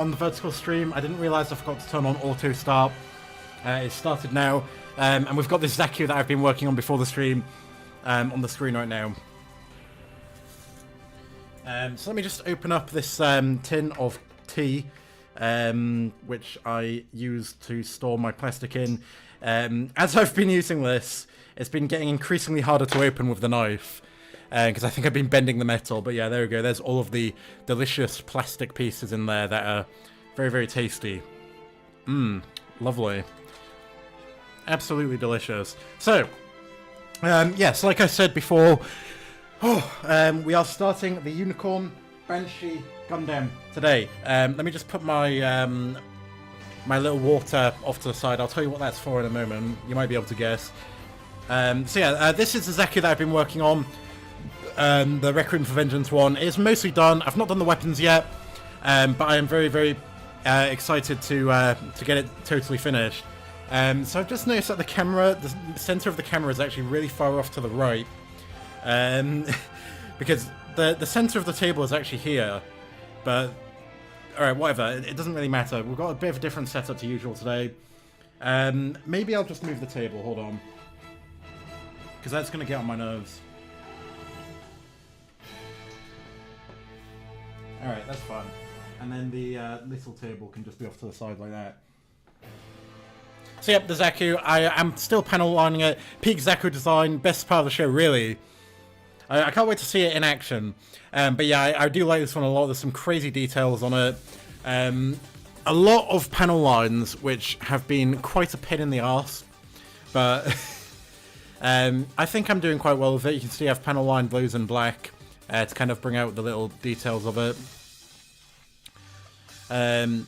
on the vertical stream. I didn't realise I forgot to turn on auto start. It started now, and we've got this Zaku that I've been working on before the stream on the screen right now. So let me just open up this tin of tea, which I use to store my plastic in. As I've been using this, it's been getting increasingly harder to open with the knife, because I think I've been bending the metal. But yeah, there we go. There's all of the delicious plastic pieces in there that are very, very tasty. Mmm, lovely. Absolutely delicious. So, yes, like I said before, we are starting the Unicorn Banshee Gundam today. Let me just put my my little water off to the side. I'll tell you what that's for in a moment. You might be able to guess. So yeah, this is the Zaku that I've been working on. The Requiem for Vengeance one is mostly done. I've not done the weapons yet, but I am very, very excited to get it totally finished. So I've just noticed that the center of the camera is actually really far off to the right, because the center of the table is actually here. But alright, whatever. It doesn't really matter. We've got a bit of a different setup to usual today. Maybe I'll just move the table. Hold on, because that's going to get on my nerves. Alright, that's fine. And then the little table can just be off to the side like that. So yep, the Zaku. I am still panel lining it. Peak Zaku design, best part of the show, really. I can't wait to see it in action. But yeah, I do like this one a lot. There's some crazy details on it. A lot of panel lines, which have been quite a pain in the arse. But I think I'm doing quite well with it. You can see I've panel lined blues and black to kind of bring out the little details of it. I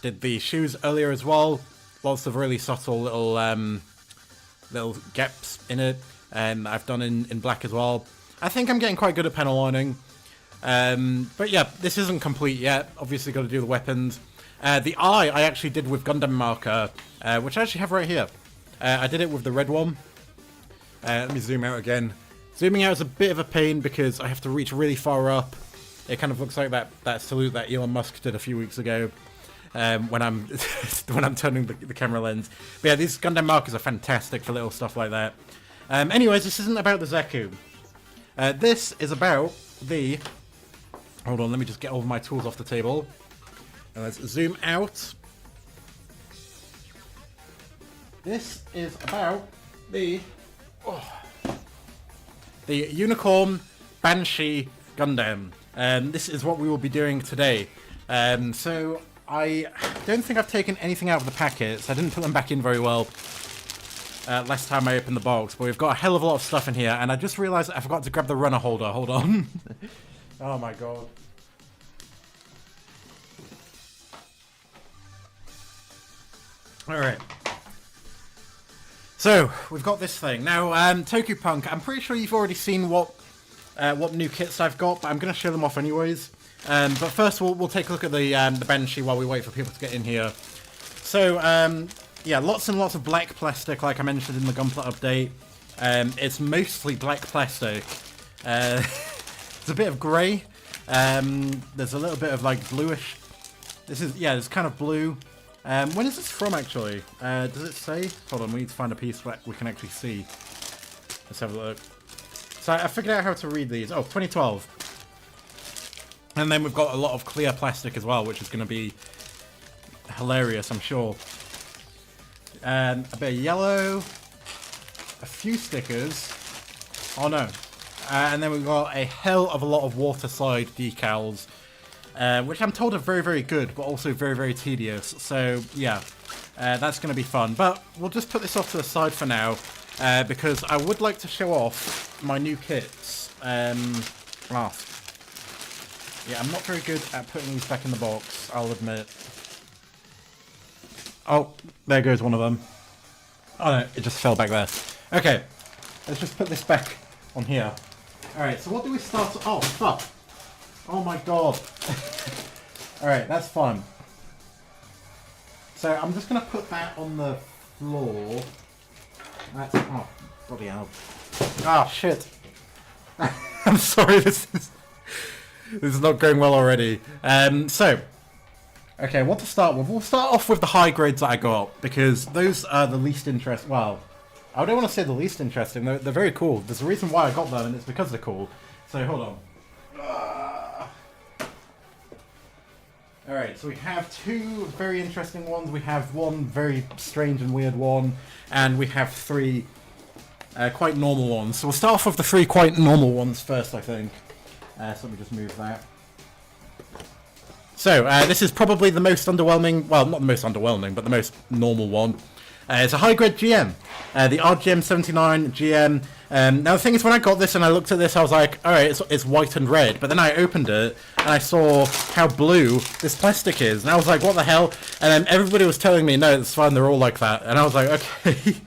did the shoes earlier as well. Lots of really subtle little gaps in it. I've done in black as well. I think I'm getting quite good at panel lining. But yeah, this isn't complete yet. Obviously got to do the weapons. The eye I actually did with Gundam marker, which I actually have right here. I did it with the red one. Let me zoom out again. Zooming out is a bit of a pain because I have to reach really far up. It kind of looks like that salute that Elon Musk did a few weeks ago. When I'm when I'm turning the camera lens. But yeah, these Gundam markers are fantastic for little stuff like that. Anyways, this isn't about the Zaku. This is about the... Hold on, let me just get all of my tools off the table. And let's zoom out. This is about the Unicorn Banshee Gundam. This is what we will be doing today. So I don't think I've taken anything out of the packets. I didn't put them back in very well last time I opened the box, but we've got a hell of a lot of stuff in here, and I just realized I forgot to grab the runner holder. Hold on. Oh my god. Alright. So, we've got this thing. Now, Toku Punk, I'm pretty sure you've already seen what new kits I've got, but I'm going to show them off anyways. But first we'll take a look at the Banshee while we wait for people to get in here. So, yeah, lots and lots of black plastic, like I mentioned in the Gunpla update. It's mostly black plastic. There's a bit of grey. There's a little bit of, like, bluish. It's kind of blue. When is this from, actually? Does it say? Hold on, we need to find a piece where we can actually see. Let's have a look. So I figured out how to read these. Oh, 2012. And then we've got a lot of clear plastic as well, which is going to be hilarious, I'm sure. A bit of yellow. A few stickers. Oh no. And then we've got a hell of a lot of water slide decals. Which I'm told are very, very good, but also very, very tedious. So, yeah. That's going to be fun. But we'll just put this off to the side for now. Because I would like to show off my new kits. Yeah, I'm not very good at putting these back in the box, I'll admit. Oh, there goes one of them. Oh no, it just fell back there. Okay, let's just put this back on here. Alright, so what do we start... Oh, fuck. Oh my god. Alright, that's fine. So I'm just going to put that on the floor. That's... Oh, bloody hell. Ah, shit. I'm sorry, this is not going well already. So, Okay, what to start with? We'll start off with the high grades that I got, because those are the least interesting. Well, I don't want to say the least interesting. They're very cool. There's a reason why I got them, and it's because they're cool. So, hold on. Alright, so we have two very interesting ones. We have one very strange and weird one, and we have three quite normal ones. So we'll start off with the three quite normal ones first, I think. So let me just move that. So, this is probably the most underwhelming, well, not the most underwhelming, but the most normal one. It's a high-grade GM, the RGM79 GM. Now the thing is, when I got this and I looked at this, I was like, alright, it's white and red. But then I opened it, and I saw how blue this plastic is. And I was like, what the hell? And then everybody was telling me, no, it's fine, they're all like that. And I was like, okay.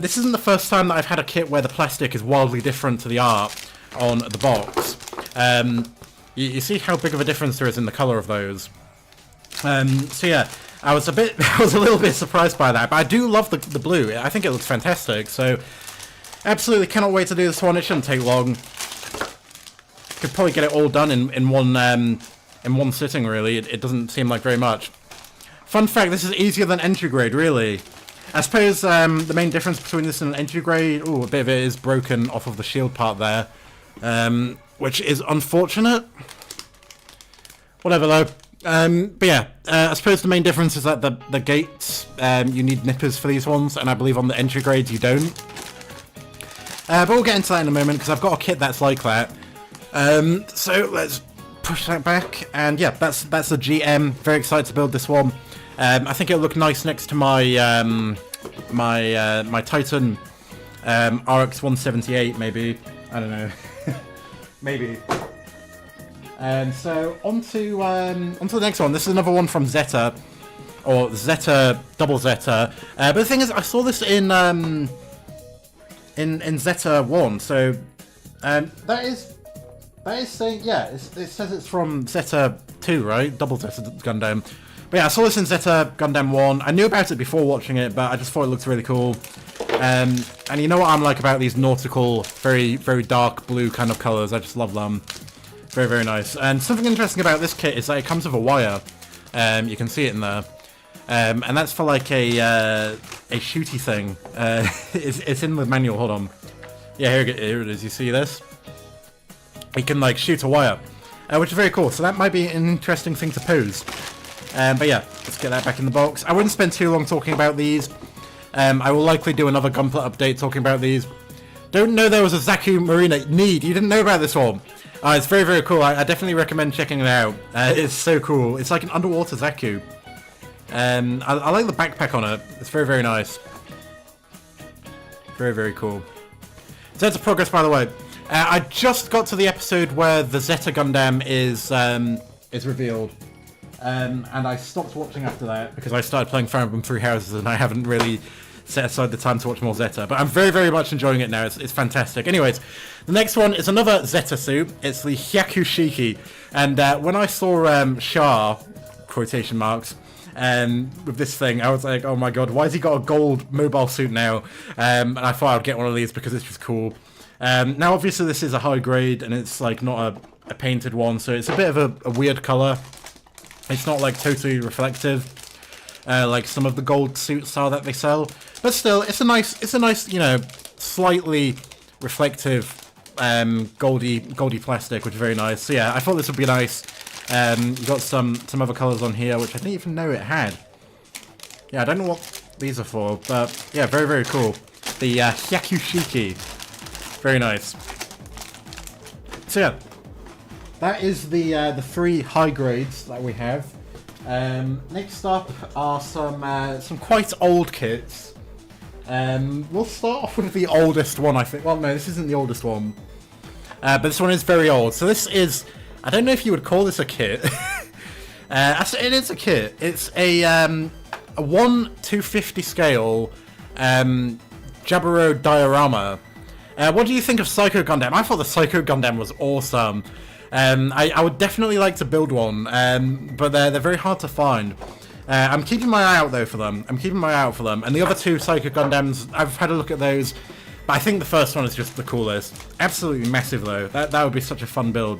This isn't the first time that I've had a kit where the plastic is wildly different to the art on the box. You see how big of a difference there is in the colour of those. So yeah, I was a little bit surprised by that, but I do love the blue. I think it looks fantastic. So absolutely cannot wait to do this one. It shouldn't take long. Could probably get it all done in one sitting. Really, it doesn't seem like very much. Fun fact: this is easier than entry grade. Really, I suppose the main difference between this and entry grade, a bit of it is broken off of the shield part there. Which is unfortunate. Whatever though. But yeah, I suppose the main difference is that the gates, you need nippers for these ones, and I believe on the entry grades you don't. But we'll get into that in a moment, because I've got a kit that's like that. So let's push that back, and yeah, that's the GM. Very excited to build this one. I think it'll look nice next to my my Titan RX-178 maybe. I don't know. Maybe. So onto the next one. This is another one from Zeta, or Zeta Double Zeta. But the thing is, I saw this in Zeta 1. So that is saying, yeah, it says it's from Zeta 2, right? Double Zeta Gundam. But yeah, I saw this in Zeta Gundam 1. I knew about it before watching it, but I just thought it looked really cool. And you know what I'm like about these nautical, very, very dark blue kind of colours. I just love them. Very, very nice. And something interesting about this kit is that it comes with a wire. You can see it in there. And that's for like a shooty thing. It's in the manual, hold on. Yeah, here it is. You see this? You can like shoot a wire. Which is very cool. So that might be an interesting thing to pose. But yeah, let's get that back in the box. I wouldn't spend too long talking about these. I will likely do another Gunpla update talking about these. Don't know there was a Zaku Marina. You didn't know about this one. It's very, very cool. I definitely recommend checking it out. It's so cool. It's like an underwater Zaku. I like the backpack on it. It's very, very nice. Very, very cool. Zeta progress, by the way. I just got to the episode where the Zeta Gundam is revealed. And I stopped watching after that because I started playing Fire Emblem Three Houses and I haven't really set aside the time to watch more Zeta. But I'm very, very much enjoying it now. It's fantastic. Anyways, the next one is another Zeta suit. It's the Hyakushiki. And when I saw Shah, quotation marks, with this thing, I was like, oh my god, why has he got a gold mobile suit now? And I thought I'd get one of these because it's just cool. Now, obviously, this is a high grade and it's like not a painted one, so it's a bit of a weird colour. It's not like totally reflective, like some of the gold suits are that they sell. But still, it's a nice, you know, slightly reflective, goldy plastic, which is very nice. So yeah, I thought this would be nice. You got some other colours on here, which I didn't even know it had. Yeah, I don't know what these are for, but yeah, very, very cool. The Hyakushiki, very nice. So yeah. That is the three high grades that we have. Next up are some quite old kits. We'll start off with the oldest one, I think. Well, no, this isn't the oldest one. But this one is very old. So this is, I don't know if you would call this a kit. It is a kit. It's a 1/250 scale Jaburo diorama. What do you think of Psycho Gundam? I thought the Psycho Gundam was awesome. I would definitely like to build one, but they're very hard to find. I'm keeping my eye out though for them. And the other two Psycho Gundams, I've had a look at those, but I think the first one is just the coolest. Absolutely massive though. That would be such a fun build.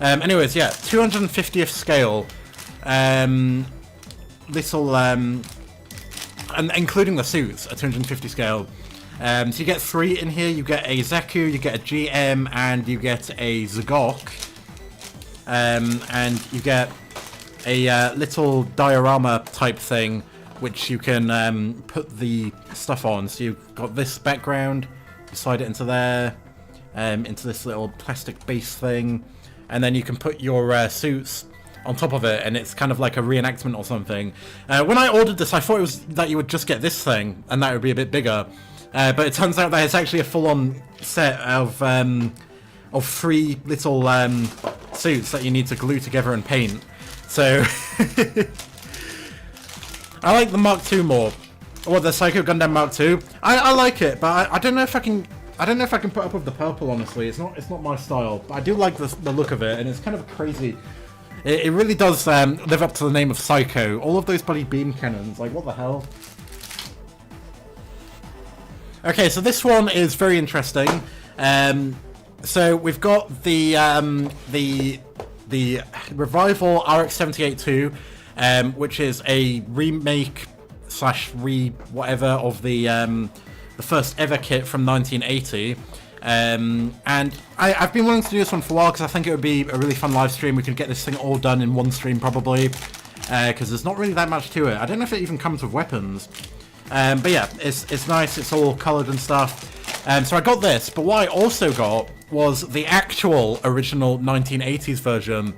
Anyways, yeah, 250th scale. little, and including the suits at 250 scale. So you get 3 in here. You get a Zeku, you get a GM, and you get a Zagok. And you get a little diorama type thing, which you can put the stuff on. So you've got this background, you slide it into there, into this little plastic base thing, and then you can put your suits on top of it, and it's kind of like a reenactment or something. When I ordered this, I thought it was that you would just get this thing, and that would be a bit bigger. But it turns out that it's actually a full-on set of 3 little suits that you need to glue together and paint. So I like the Mark II more, or the Psycho Gundam Mark II. I like it, but I don't know if I can. I don't know if I can put up with the purple. Honestly, it's not my style. But I do like the look of it, and it's kind of crazy. It really does live up to the name of Psycho. All of those bloody beam cannons, like what the hell? Okay, so this one is very interesting. So we've got the Revival RX-78-2, which is a remake / whatever of the first ever kit from 1980. And I've been wanting to do this one for a while because I think it would be a really fun live stream. We could get this thing all done in one stream probably, because there's not really that much to it. I don't know if it even comes with weapons. But yeah, it's nice, it's all coloured and stuff. So I got this, but what I also got was the actual original 1980s version.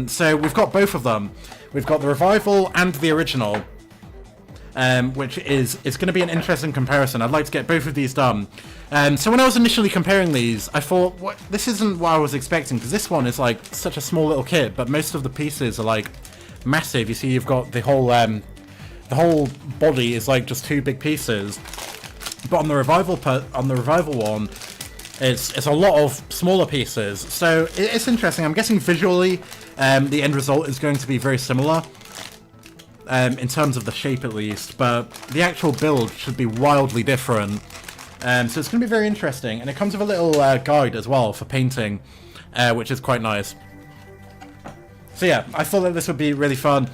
So we've got both of them. We've got the Revival and the original, which is going to be an interesting comparison. I'd like to get both of these done. So when I was initially comparing these, I thought, this isn't what I was expecting, because this one is like such a small little kit, but most of the pieces are like massive. You see, you've got the whole body is like just 2 big pieces, but on the Revival one, it's a lot of smaller pieces. So it's interesting. I'm guessing visually, the end result is going to be very similar, in terms of the shape at least, but the actual build should be wildly different. So it's going to be very interesting, and it comes with a little guide as well for painting, which is quite nice. So yeah, I thought that this would be really fun.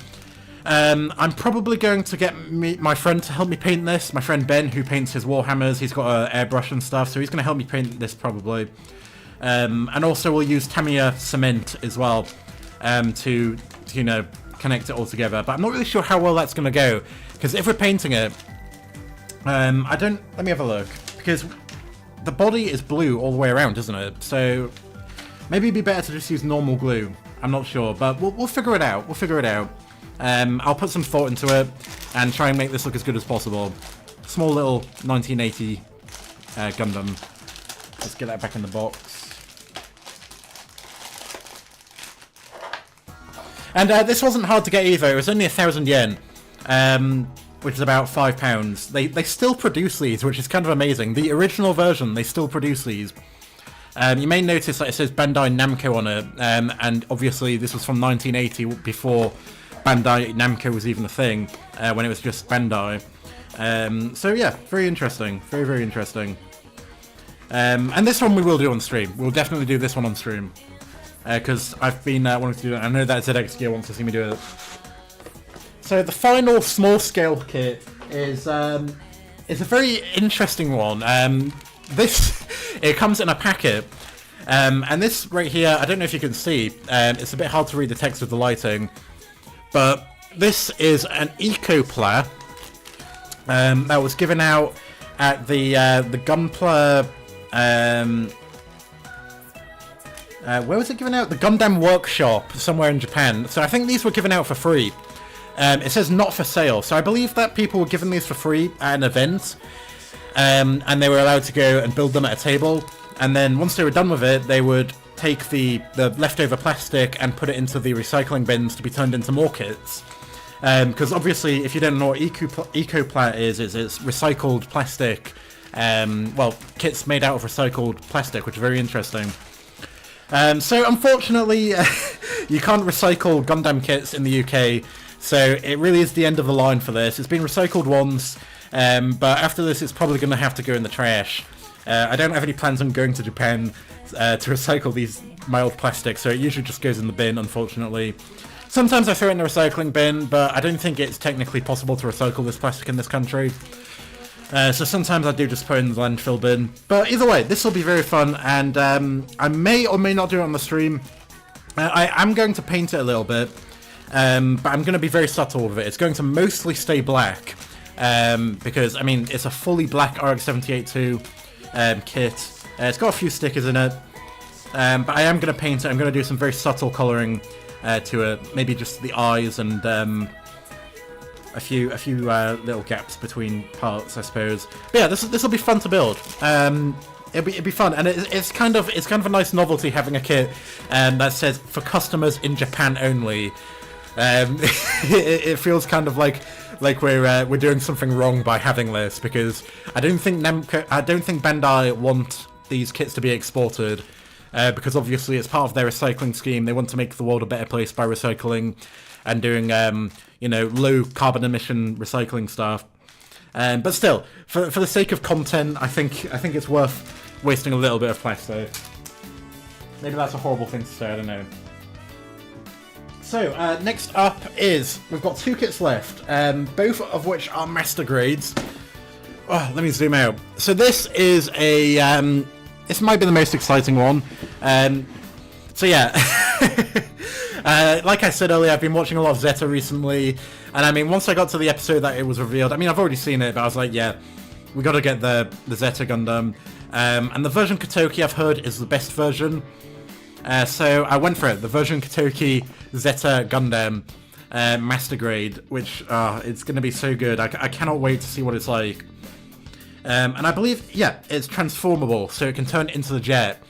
I'm probably going to get my friend to help me paint this. My friend Ben, who paints his Warhammers, he's got an airbrush and stuff, so he's going to help me paint this probably. And also we'll use Tamiya cement as well, to you know, connect it all together. But I'm not really sure how well that's going to go, because if we're painting it, let me have a look, because the body is blue all the way around, isn't it? So maybe it'd be better to just use normal glue. I'm not sure, but we'll figure it out. We'll figure it out. I'll put some thought into it and try and make this look as good as possible. Small little 1980 Gundam. Let's get that back in the box. And this wasn't hard to get either. It was only 1,000 yen, which is about £5. They still produce these, which is kind of amazing. The original version, they still produce these. You may notice that it says Bandai Namco on it, and obviously this was from 1980, before Bandai Namco was even a thing, when it was just Bandai. So yeah, very interesting. Very, very interesting. And this one we will do on stream. We'll definitely do this one on stream. Because I've been wanting to do it. I know that ZX Gear wants to see me do it. So the final small-scale kit is a very interesting one. It comes in a packet. And this right here, I don't know if you can see. It's a bit hard to read the text with the lighting. But this is an Ecopla that was given out at the Gunpla. Where was it given out? The Gundam Workshop somewhere in Japan. So I think these were given out for free. It says not for sale. So I believe that people were given these for free at an event, and they were allowed to go and build them at a table. And then once they were done with it, they would take the leftover plastic and put it into the recycling bins to be turned into more kits. Because obviously, if you don't know what Ecopla is it's recycled plastic. Well, kits made out of recycled plastic, which is very interesting. So unfortunately, you can't recycle Gundam kits in the UK, so it really is the end of the line for this. It's been recycled once, but after this it's probably going to have to go in the trash. I don't have any plans on going to Japan to recycle these mild plastics, so it usually just goes in the bin, unfortunately. Sometimes I throw it in the recycling bin, but I don't think it's technically possible to recycle this plastic in this country. So sometimes I do just put it in the landfill bin. But either way, this will be very fun, and I may or may not do it on the stream. I am going to paint it a little bit, but I'm going to be very subtle with it. It's going to mostly stay black, because, I mean, it's a fully black RX-0 kit. It's got a few stickers in it, but I am going to paint it. I'm going to do some very subtle colouring to it, maybe just the eyes and a few little gaps between parts, I suppose. But yeah, this will be fun to build. It'd be fun, and it's kind of a nice novelty having a kit that says for customers in Japan only. It feels kind of like we're doing something wrong by having this, because I don't think Bandai want these kits to be exported, because obviously it's part of their recycling scheme. They want to make the world a better place by recycling and doing low carbon emission recycling stuff. But still, for the sake of content, I think it's worth wasting a little bit of plastic. Maybe that's a horrible thing to say, I don't know. So, next up is, we've got 2 kits left, both of which are master grades. Oh, let me zoom out. So this is a, this might be the most exciting one. So yeah, like I said earlier, I've been watching a lot of Zeta recently, and I mean, once I got to the episode that it was revealed, I mean, I've already seen it, but I was like, yeah, we got to get the Zeta Gundam. And the version Kotoki, I've heard, is the best version. So I went for it. The version Kotoki Zeta Gundam Master Grade, which it's going to be so good. I cannot wait to see what it's like. And I believe, yeah, it's transformable, so it can turn into the jet.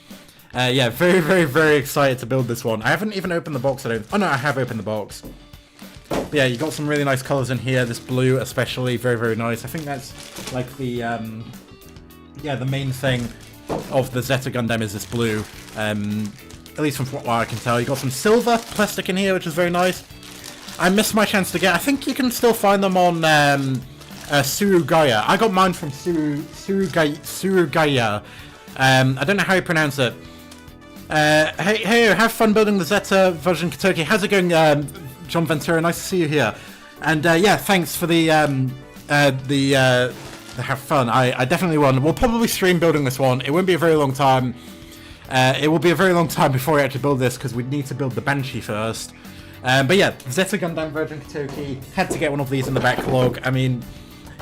Yeah, very, very, very excited to build this one. I haven't even opened the box, I don't... Oh no, I have opened the box. But yeah, you got some really nice colours in here. This blue especially, very, very nice. I think that's like the, yeah, the main thing of the Zeta Gundam is this blue. At least from what I can tell. You got some silver plastic in here, which is very nice. I missed my chance to get... I think you can still find them on Surugaya. I got mine from Surugaya. I don't know how you pronounce it. Hey, have fun building the Zeta version Kotoki. How's it going, John Ventura? Nice to see you here. And yeah, thanks for the have fun. I definitely will. We'll probably stream building this one. It won't be a very long time. It will be a very long time before we actually build this, because we need to build the Banshee first. But yeah, Zeta Gundam version Kotoki. Had to get one of these in the backlog. I mean,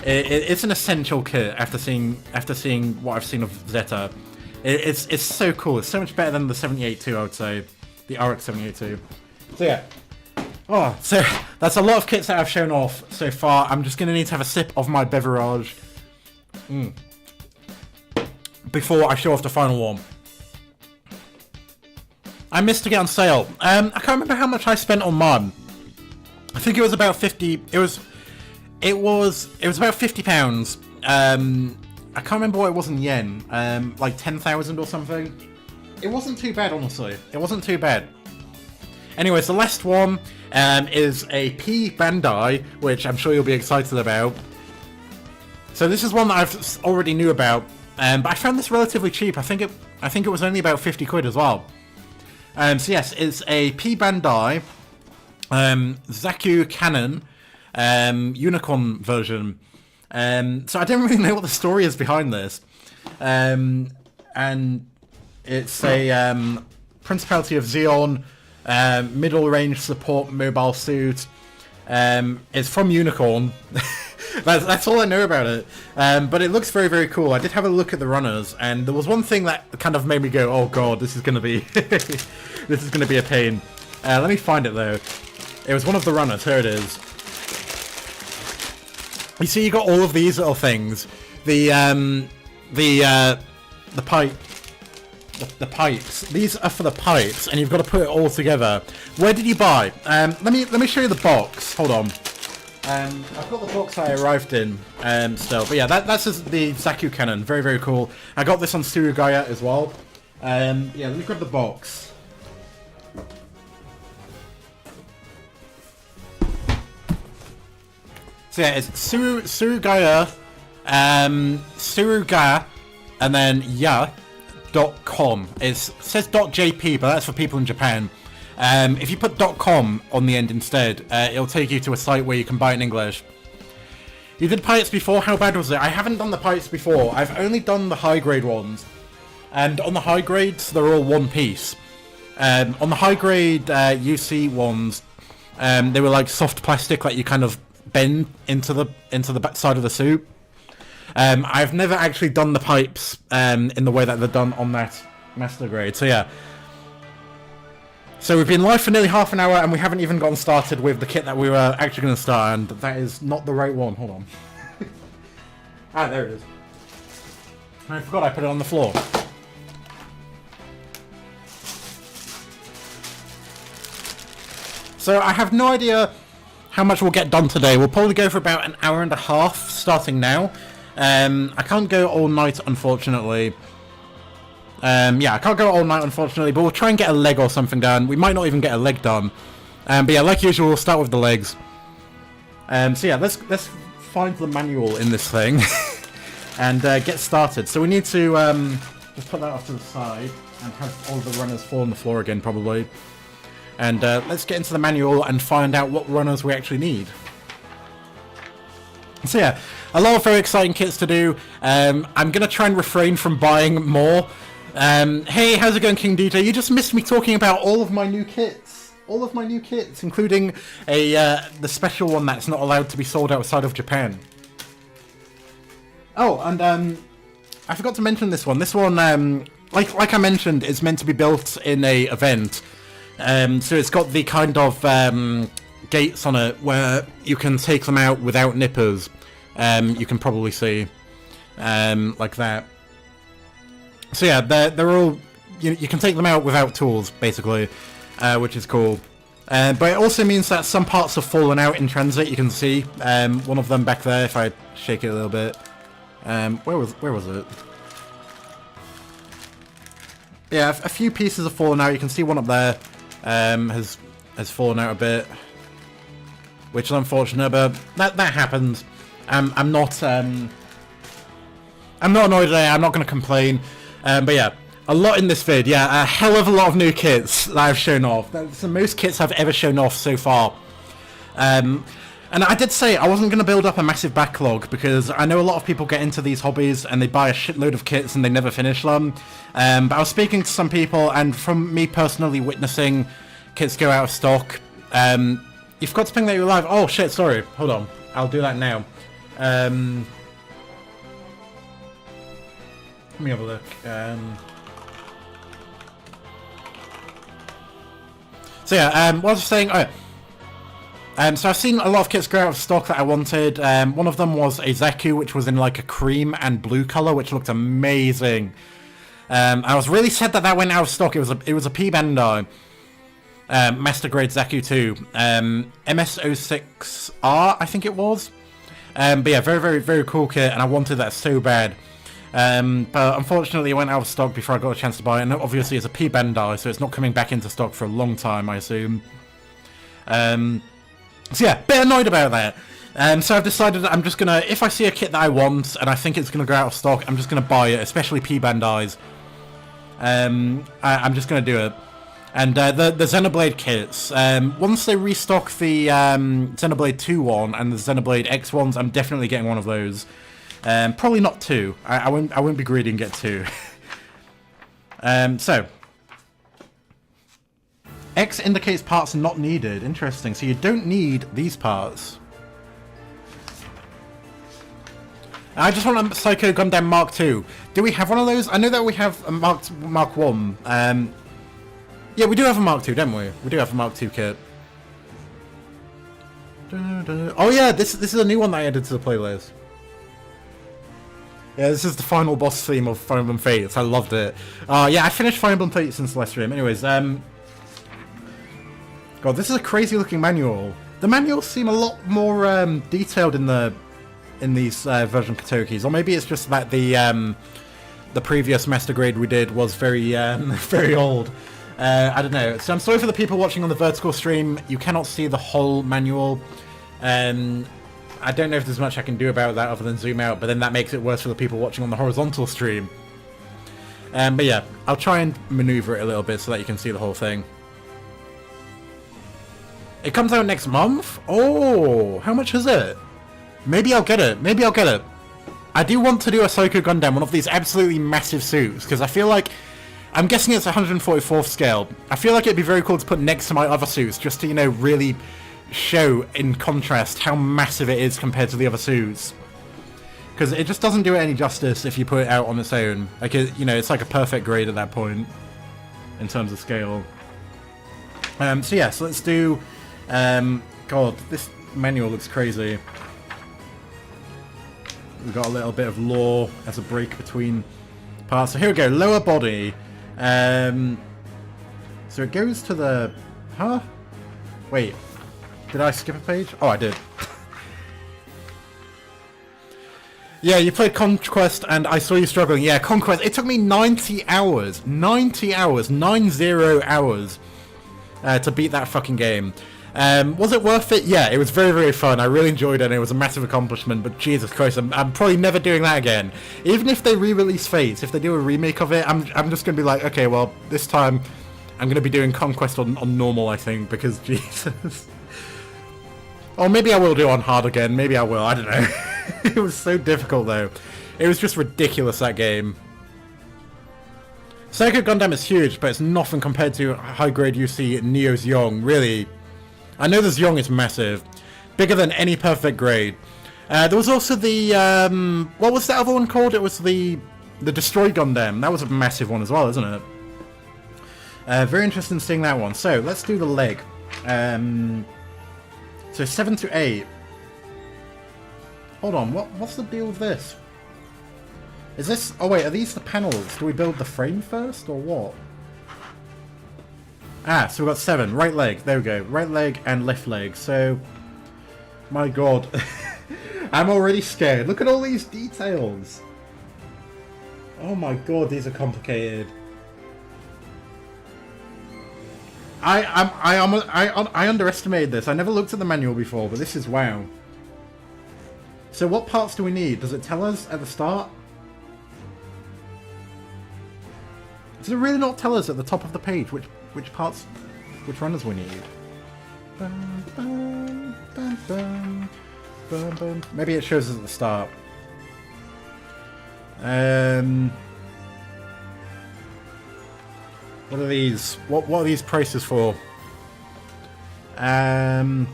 it's an essential kit after seeing what I've seen of Zeta. It's so cool. It's so much better than the 78-2, I would say. The RX-0. So yeah. Oh, so that's a lot of kits that I've shown off so far. I'm just going to need to have a sip of my beverage before I show off the final one. I missed to get on sale. I can't remember how much I spent on mine. I think it was about 50. It was about £50. I can't remember what it was in yen. Like 10,000 or something. It wasn't too bad, honestly. It wasn't too bad. Anyways, the last one is a P Bandai, which I'm sure you'll be excited about. So this is one that I've already knew about, but I found this relatively cheap. I think it was only about 50 quid as well. So yes, it's a P Bandai Zaku Cannon Unicorn version. So I don't really know what the story is behind this, and it's a Principality of Xeon middle range support mobile suit. It's from Unicorn. That's all I know about it. But it looks very, very cool. I did have a look at the runners, and there was one thing that kind of made me go, "Oh god, this is gonna be this is gonna be a pain." Let me find it though. It was one of the runners. Here it is. You see, you got all of these little things. The pipe. The pipes. These are for the pipes, and you've got to put it all together. Where did you buy? Let me show you the box. Hold on. I've got the box I arrived in still, but yeah, that's just the Zaku Cannon. Very, very cool. I got this on Surugaya as well. Yeah, let me grab the box. So yeah, it's Surugaya, Suruga, and then ya.com. It says .jp, but that's for people in Japan. If you put .com on the end instead, it'll take you to a site where you can buy it in English. You did pirates before? How bad was it? I haven't done the pirates before. I've only done the high grade ones. And on the high grades, they're all one piece. On the high grade UC ones, they were like soft plastic that you kind of bend into the back side of the suit. I've never actually done the pipes in the way that they're done on that master grade. So yeah. So we've been live for nearly half an hour and we haven't even gotten started with the kit that we were actually going to start, and that is not the right one. Hold on. Ah, there it is. I forgot I put it on the floor. So I have no idea how much we'll get done today. We'll probably go for about an hour and a half starting now. I can't go all night, unfortunately. Yeah, I can't go all night, unfortunately, but we'll try and get a leg or something done. We might not even get a leg done. But yeah, like usual, we'll start with the legs. So yeah, let's find the manual in this thing and get started. So we need to just put that off to the side and have all the runners fall on the floor again, probably. And let's get into the manual and find out what runners we actually need. So yeah, a lot of very exciting kits to do. I'm going to try and refrain from buying more. Hey, how's it going, King DJ? You just missed me talking about all of my new kits. All of my new kits, including the special one that's not allowed to be sold outside of Japan. Oh, and I forgot to mention this one. This one, like I mentioned, is meant to be built in a event. So it's got the kind of gates on it where you can take them out without nippers. You can probably see like that. So yeah, they're all you can take them out without tools, basically, which is cool. But it also means that some parts have fallen out in transit. You can see one of them back there if I shake it a little bit. Where was it? Yeah, a few pieces have fallen out. You can see one up there. Has fallen out a bit, which is unfortunate, but that happens. I'm not annoyed today. I'm not going to complain. But yeah, a lot in this vid. Yeah, a hell of a lot of new kits that I've shown off. That's the most kits I've ever shown off so far. And I did say I wasn't going to build up a massive backlog because I know a lot of people get into these hobbies and they buy a shitload of kits and they never finish them. But I was speaking to some people, and from me personally witnessing kits go out of stock, you forgot to ping that you're live. Oh shit, sorry. Hold on. I'll do that now. Let me have a look. So yeah, what was I saying? Oh, so I've seen a lot of kits go out of stock that I wanted. One of them was a Zaku, which was in like a cream and blue color, which looked amazing. I was really sad that went out of stock. It was a P Bandai Master Grade Zaku 2, MS06R, I think it was. But yeah, very, very, very cool kit, and I wanted that so bad. But unfortunately, it went out of stock before I got a chance to buy it, and obviously it's a P Bandai, so it's not coming back into stock for a long time, I assume. So yeah, bit annoyed about that. So I've decided that I'm just gonna, if I see a kit that I want and I think it's gonna go out of stock, I'm just gonna buy it, especially P Bandai's. I'm just gonna do it. And the Xenoblade kits, once they restock the Xenoblade 2 one and the Xenoblade X ones, I'm definitely getting one of those. Probably not 2. I won't be greedy and get 2. So X indicates parts not needed. Interesting. So you don't need these parts. I just want a Psycho Gundam Mark II. Do we have one of those? I know that we have a Mark 1. Yeah, we do have a Mark II, don't we? We do have a Mark II kit. Oh yeah, this is a new one that I added to the playlist. Yeah, this is the final boss theme of Fire Emblem Fates. I loved it. Yeah, I finished Fire Emblem Fates since the last stream. Anyways, God, this is a crazy looking manual. The manuals seem a lot more detailed in these version Katokis, or maybe it's just that the previous Master Grade we did was very very old. I don't know. So I'm sorry for the people watching on the vertical stream. You cannot see the whole manual. I don't know if there's much I can do about that other than zoom out, but then that makes it worse for the people watching on the horizontal stream. But yeah, I'll try and maneuver it a little bit so that you can see the whole thing. It comes out next month? Oh, how much is it? Maybe I'll get it. Maybe I'll get it. I do want to do a Psycho Gundam, one of these absolutely massive suits, because I feel like... I'm guessing it's 144th scale. I feel like it'd be very cool to put next to my other suits, just to, you know, really show in contrast how massive it is compared to the other suits. Because it just doesn't do it any justice if you put it out on its own. Like, you know, it's like a perfect grade at that point, in terms of scale. So yeah, so let's do... God, this manual looks crazy. We've got a little bit of lore as a break between parts. So here we go, lower body. So it goes to the... Huh? Wait. Did I skip a page? Oh, I did. Yeah, you played Conquest and I saw you struggling. Yeah, Conquest. It took me 90 hours. 90 hours. 90 hours to beat that fucking game. Was it worth it? Yeah, it was very, very fun. I really enjoyed it and it was a massive accomplishment, but Jesus Christ, I'm probably never doing that again. Even if they re-release Fates, if they do a remake of it, I'm just going to be like, okay, well, this time I'm going to be doing Conquest on normal, I think, because Jesus. Or maybe I will do on hard again, maybe I will, I don't know. It was so difficult though. It was just ridiculous, that game. Psycho Gundam is huge, but it's nothing compared to high grade you see Neo's Young, really. I know this Young is massive. Bigger than any perfect grade. There was also the, what was that other one called? It was the Destroy Gundam. That was a massive one as well, isn't it? Very interested in seeing that one. So, let's do the leg. So 7 to 8. Hold on, what's the deal with this? Is this... Oh wait, are these the panels? Do we build the frame first, or what? Ah, so we've got 7. Right leg, there we go. Right leg and left leg. So, my god. I'm already scared. Look at all these details. Oh my god, these are complicated. I underestimated this. I never looked at the manual before, but this is wow. So what parts do we need? Does it tell us at the start? Does it really not tell us at the top of the page which parts, which runners we need? Bum, bum, bum, bum, bum, bum. Maybe it shows us at the start. What are these? What are these prices for? I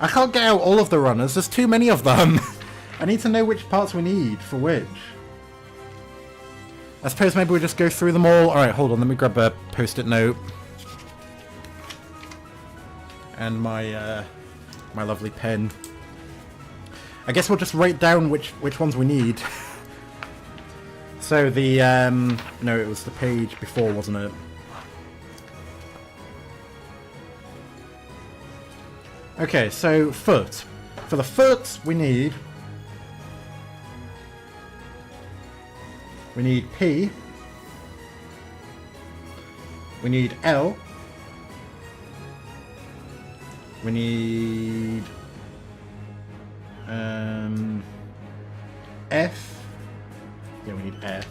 can't get out all of the runners. There's too many of them. I need to know which parts we need for which. I suppose maybe we just go through them all. Alright, hold on. Let me grab a post-it note. And my my lovely pen. I guess we'll just write down which ones we need. So the, no, it was the page before, wasn't it? Okay, so foot. For the foot, we need P. We need L. We need F. Yeah, we need F.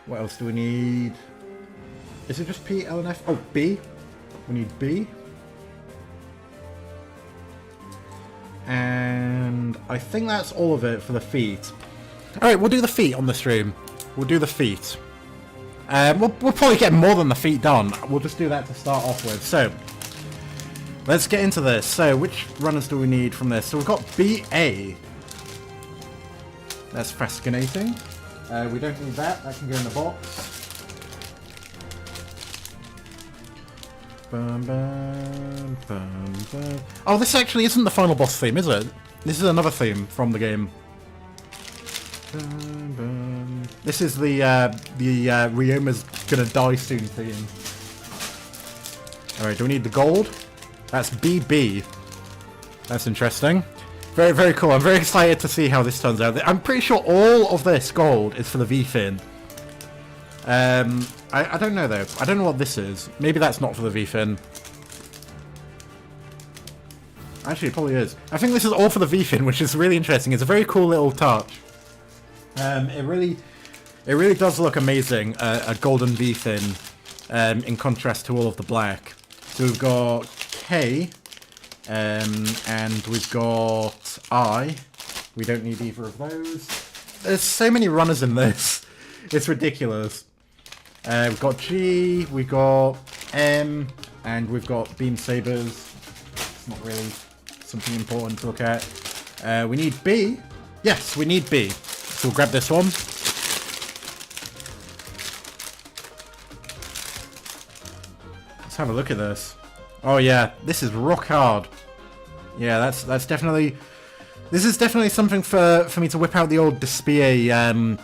What else do we need? Is it just P, L, and F? Oh, B. We need B. And I think that's all of it for the feet. Alright, we'll do the feet on the stream. We'll do the feet. We'll probably get more than the feet done. We'll just do that to start off with. So, let's get into this. So, which runners do we need from this? So, we've got BA. That's fascinating. We don't need that. That can go in the box. Bum, bum, bum, bum. Oh, this actually isn't the final boss theme, is it? This is another theme from the game. Bum, bum. This is the Ryoma's gonna die soon theme. Alright, do we need the gold? That's BB. That's interesting. Very, very cool. I'm very excited to see how this turns out. I'm pretty sure all of this gold is for the V-fin. I don't know though. I don't know what this is. Maybe that's not for the V-fin. Actually, it probably is. I think this is all for the V-fin, which is really interesting. It's a very cool little touch. It really does look amazing, a golden V-fin, in contrast to all of the black. So we've got K, and we've got I. We don't need either of those. There's so many runners in this. It's ridiculous. We've got G, we've got M, and we've got beam sabers. It's not really something important to look at. We need B. Yes, we need B. So we'll grab this one. Let's have a look at this. Oh yeah, this is rock hard. Yeah, that's definitely... This is definitely something for me to whip out the old Despia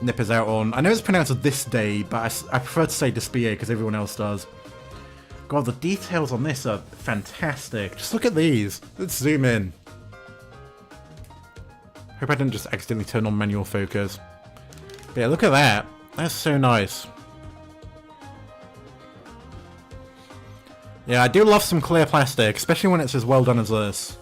nippers out on. I know it's pronounced this day, but I prefer to say Despia because everyone else does. God, the details on this are fantastic. Just look at these. Let's zoom in. Hope I didn't just accidentally turn on manual focus. But yeah, look at that. That's so nice. Yeah, I do love some clear plastic, especially when it's as well done as this.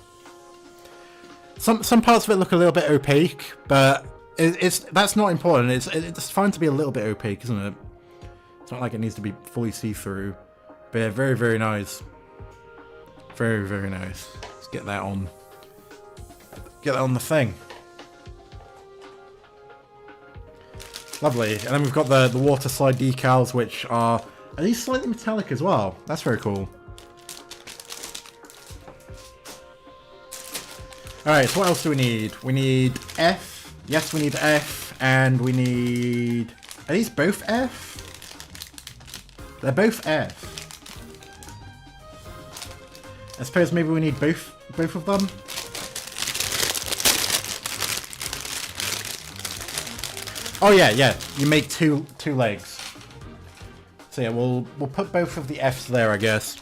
Some parts of it look a little bit opaque, but that's not important. It's fine to be a little bit opaque, isn't it? It's not like it needs to be fully see-through. But yeah, very, very nice. Very, very nice. Let's get that on. Get that on the thing. Lovely. And then we've got the water slide decals, which are at least slightly metallic as well. That's very cool. Alright, so what else do we need? We need F. Yes, we need F. And we need... Are these both F? They're both F. I suppose maybe we need both of them. Oh yeah. You make two legs. So yeah, we'll put both of the Fs there, I guess.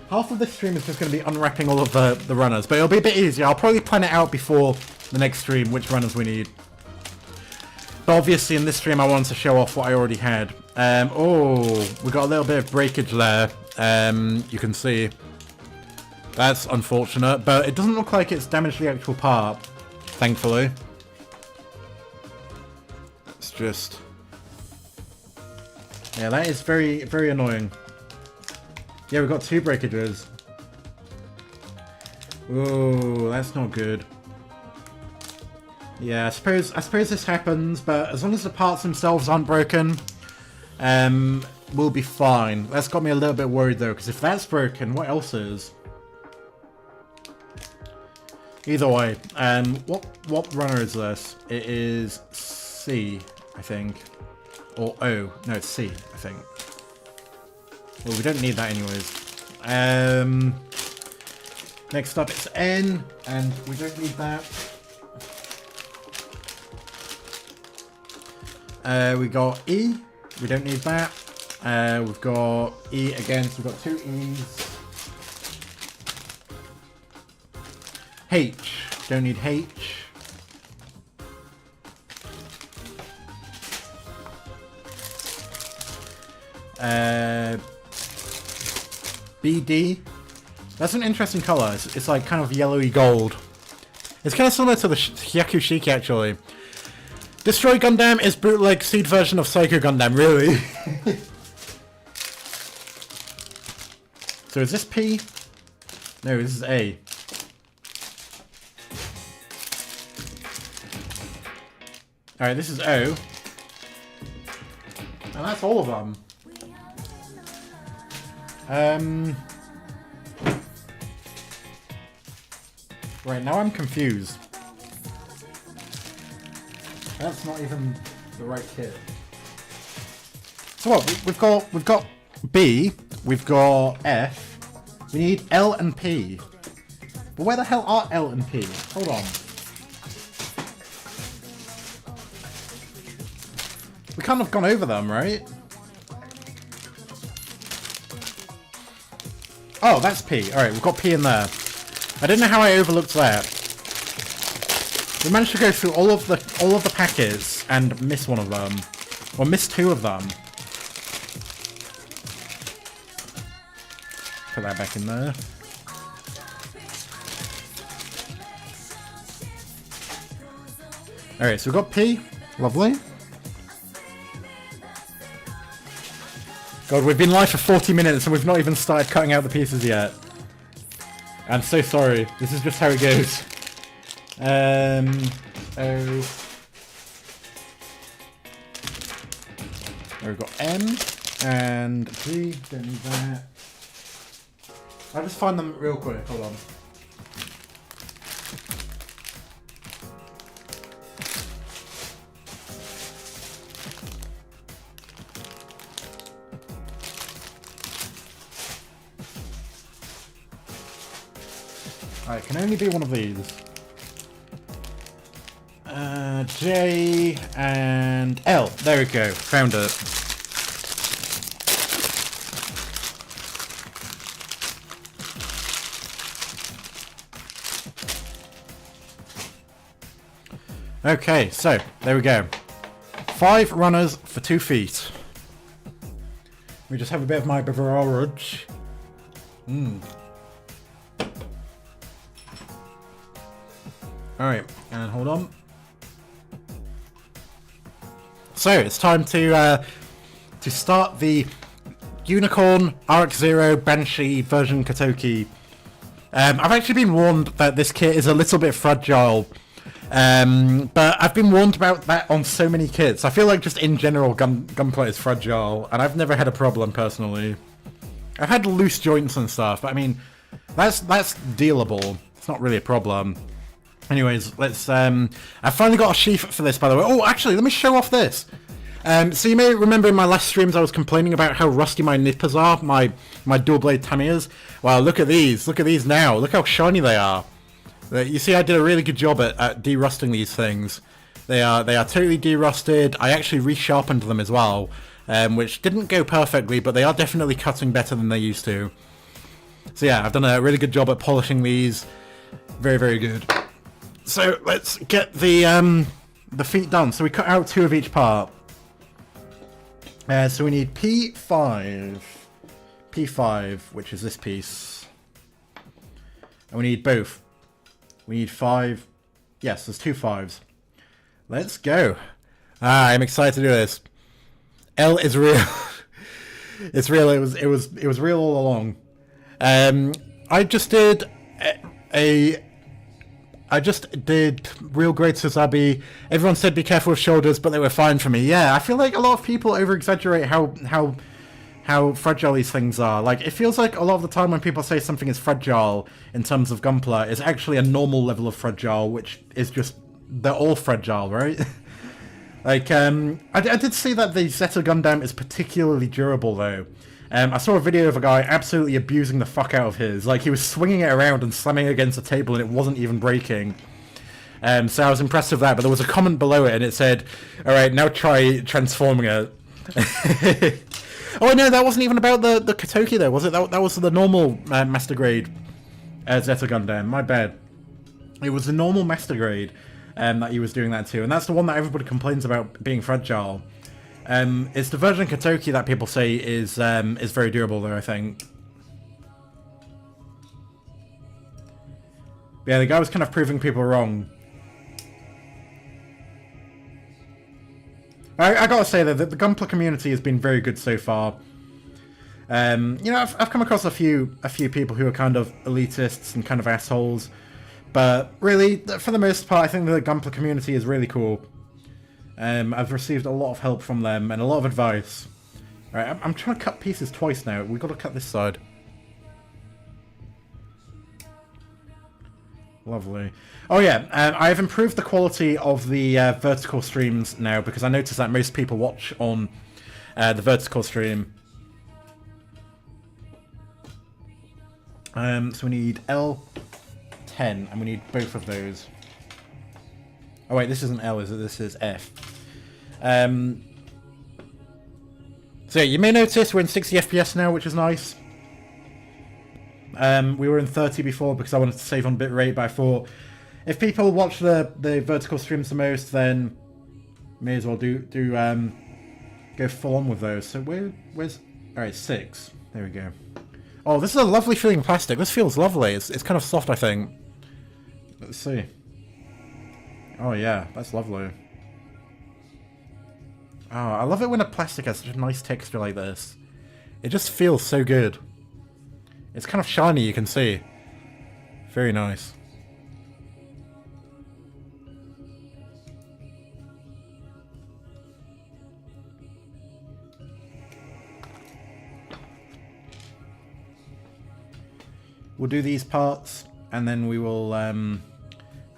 Half of this stream is just going to be unwrapping all of the runners, but it'll be a bit easier. I'll probably plan it out before the next stream, which runners we need. But obviously in this stream I wanted to show off what I already had. Oh, we got a little bit of breakage there. You can see. That's unfortunate, but it doesn't look like it's damaged the actual part, thankfully. It's just... Yeah, that is very, very annoying. Yeah, we've got two breakages. Ooh, that's not good. Yeah, I suppose this happens, but as long as the parts themselves aren't broken, we'll be fine. That's got me a little bit worried though, because if that's broken, what else is? Either way, what runner is this? It is C, I think. Or O. No, it's C, I think. Well, we don't need that anyways. Next up it's N, and we don't need that. We got E, we don't need that. We've got E again, so we've got two E's. H, don't need H. BD. That's an interesting colour. It's like kind of yellowy gold. It's kind of similar to the Hyakushiki actually. Destroy Gundam is bootleg seed version of Psycho Gundam, really? So is this P? No, this is A. Alright, this is O. And that's all of them. Right, now I'm confused. That's not even the right kit. So what? We've got B, we've got F, we need L and P. But where the hell are L and P? Hold on. We can't have gone over them, right? Oh, that's P. Alright, we've got P in there. I didn't know how I overlooked that. We managed to go through all of the packets and miss one of them. Or miss two of them. put that back in there. Alright, so we've got P. Lovely. God, we've been live for 40 minutes and we've not even started cutting out the pieces yet. I'm so sorry. This is just how it goes. O. There we've got M and G. Don't need that. I'll just find them real quick. Hold on. Alright, it can only be one of these. J and L. There we go. Found it. Okay, so there we go. 5 runners for 2 feet. We just have a bit of my beverage. Alright, and hold on. So, it's time to start the Unicorn RX-0 Banshee version Katoki. I've actually been warned that this kit is a little bit fragile. But I've been warned about that on so many kits. I feel like just in general gunplay is fragile, and I've never had a problem personally. I've had loose joints and stuff, but I mean, that's dealable. It's not really a problem. Anyways, let's, I've finally got a sheath for this, by the way. Oh, actually, let me show off this. So you may remember in my last streams I was complaining about how rusty my nippers are, my dual blade Tamiyas. Well, look at these now. Look how shiny they are. You see, I did a really good job at de-rusting these things. They are totally de-rusted. I actually resharpened them as well, which didn't go perfectly, but they are definitely cutting better than they used to. So yeah, I've done a really good job at polishing these. Very, very good. So let's get the feet done. So we cut out 2 of each part. So we need P5, which is this piece, and we need both. We need 5. Yes, there's 2 5s. Let's go. I'm excited to do this. L is real. It's real. It was real all along. I just did real great Suzabi. Everyone said be careful with shoulders, but they were fine for me. Yeah, I feel like a lot of people over-exaggerate how fragile these things are. Like, it feels like a lot of the time when people say something is fragile in terms of gunpla, it's actually a normal level of fragile, which is just, they're all fragile, right? Like, I did see that the Zeta Gundam is particularly durable, though. I saw a video of a guy absolutely abusing the fuck out of his. Like, he was swinging it around and slamming it against a table and it wasn't even breaking. So I was impressed with that, but there was a comment below it and it said, alright, now try transforming it. Oh no, that wasn't even about the Katoki though, was it? That was the normal Master Grade Zeta Gundam, my bad. It was the normal Master Grade that he was doing that to, and that's the one that everybody complains about being fragile. It's the version Katoki that people say is very durable though, I think. But yeah, the guy was kind of proving people wrong. I gotta say that the Gunpla community has been very good so far. You know, I've come across a few people who are kind of elitists and kind of assholes, but really, for the most part, I think the Gunpla community is really cool. I've received a lot of help from them and a lot of advice. Alright, I'm trying to cut pieces twice now. We've got to cut this side. Lovely. Oh yeah, I have improved the quality of the vertical streams now because I noticed that most people watch on the vertical stream. So we need L10 and we need both of those. Oh wait, this isn't L, is it? This is F. So you may notice we're in 60 FPS now, which is nice. We were in 30 before because I wanted to save on bitrate, but I thought if people watch the vertical streams the most, then may as well go full on with those. So where's alright, 6. There we go. Oh, this is a lovely feeling plastic. This feels lovely. It's kind of soft, I think. Let's see. Oh yeah, that's lovely. Oh, I love it when a plastic has such a nice texture like this. It just feels so good. It's kind of shiny, you can see. Very nice. We'll do these parts, and then we will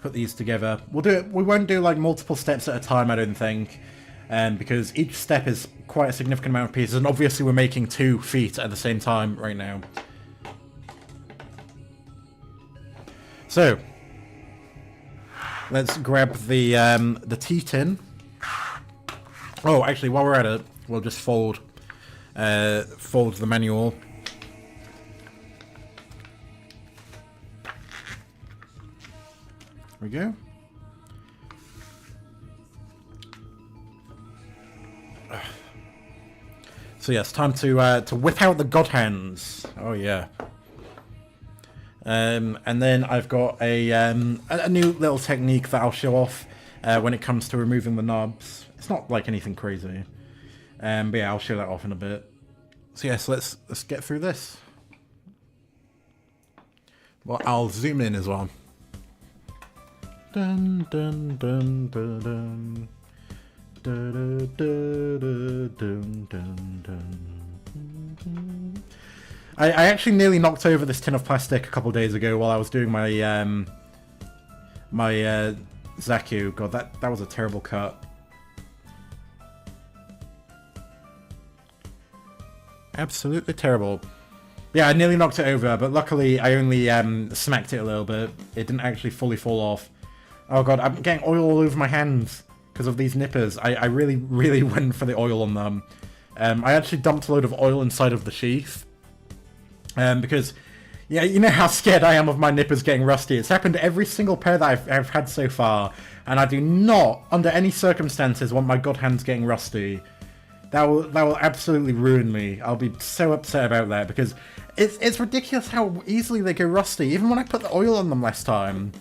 put these together. We'll do it. We won't do like multiple steps at a time, I don't think, because each step is quite a significant amount of pieces, and obviously we're making 2 feet at the same time right now. So let's grab the T-tin. Oh, actually, while we're at it, we'll just fold the manual. There we go. So yes, time to whip out the god hands. Oh yeah. And then I've got a new little technique that I'll show off when it comes to removing the knobs. It's not like anything crazy, but yeah, I'll show that off in a bit. So yes, let's get through this. Well, I'll zoom in as well. Dun dun dun dun dun. Dun, dun, dun, dun, dun. I actually nearly knocked over this tin of plastic a couple of days ago while I was doing my Zaku. God, that was a terrible cut. Absolutely terrible. Yeah, I nearly knocked it over, but luckily I only smacked it a little bit. It didn't actually fully fall off. Oh god, I'm getting oil all over my hands because of these nippers. I really, really went for the oil on them. I actually dumped a load of oil inside of the sheath. Because, yeah, you know how scared I am of my nippers getting rusty. It's happened to every single pair that I've had so far. And I do not, under any circumstances, want my god hands getting rusty. That will absolutely ruin me. I'll be so upset about that because it's ridiculous how easily they go rusty. Even when I put the oil on them last time.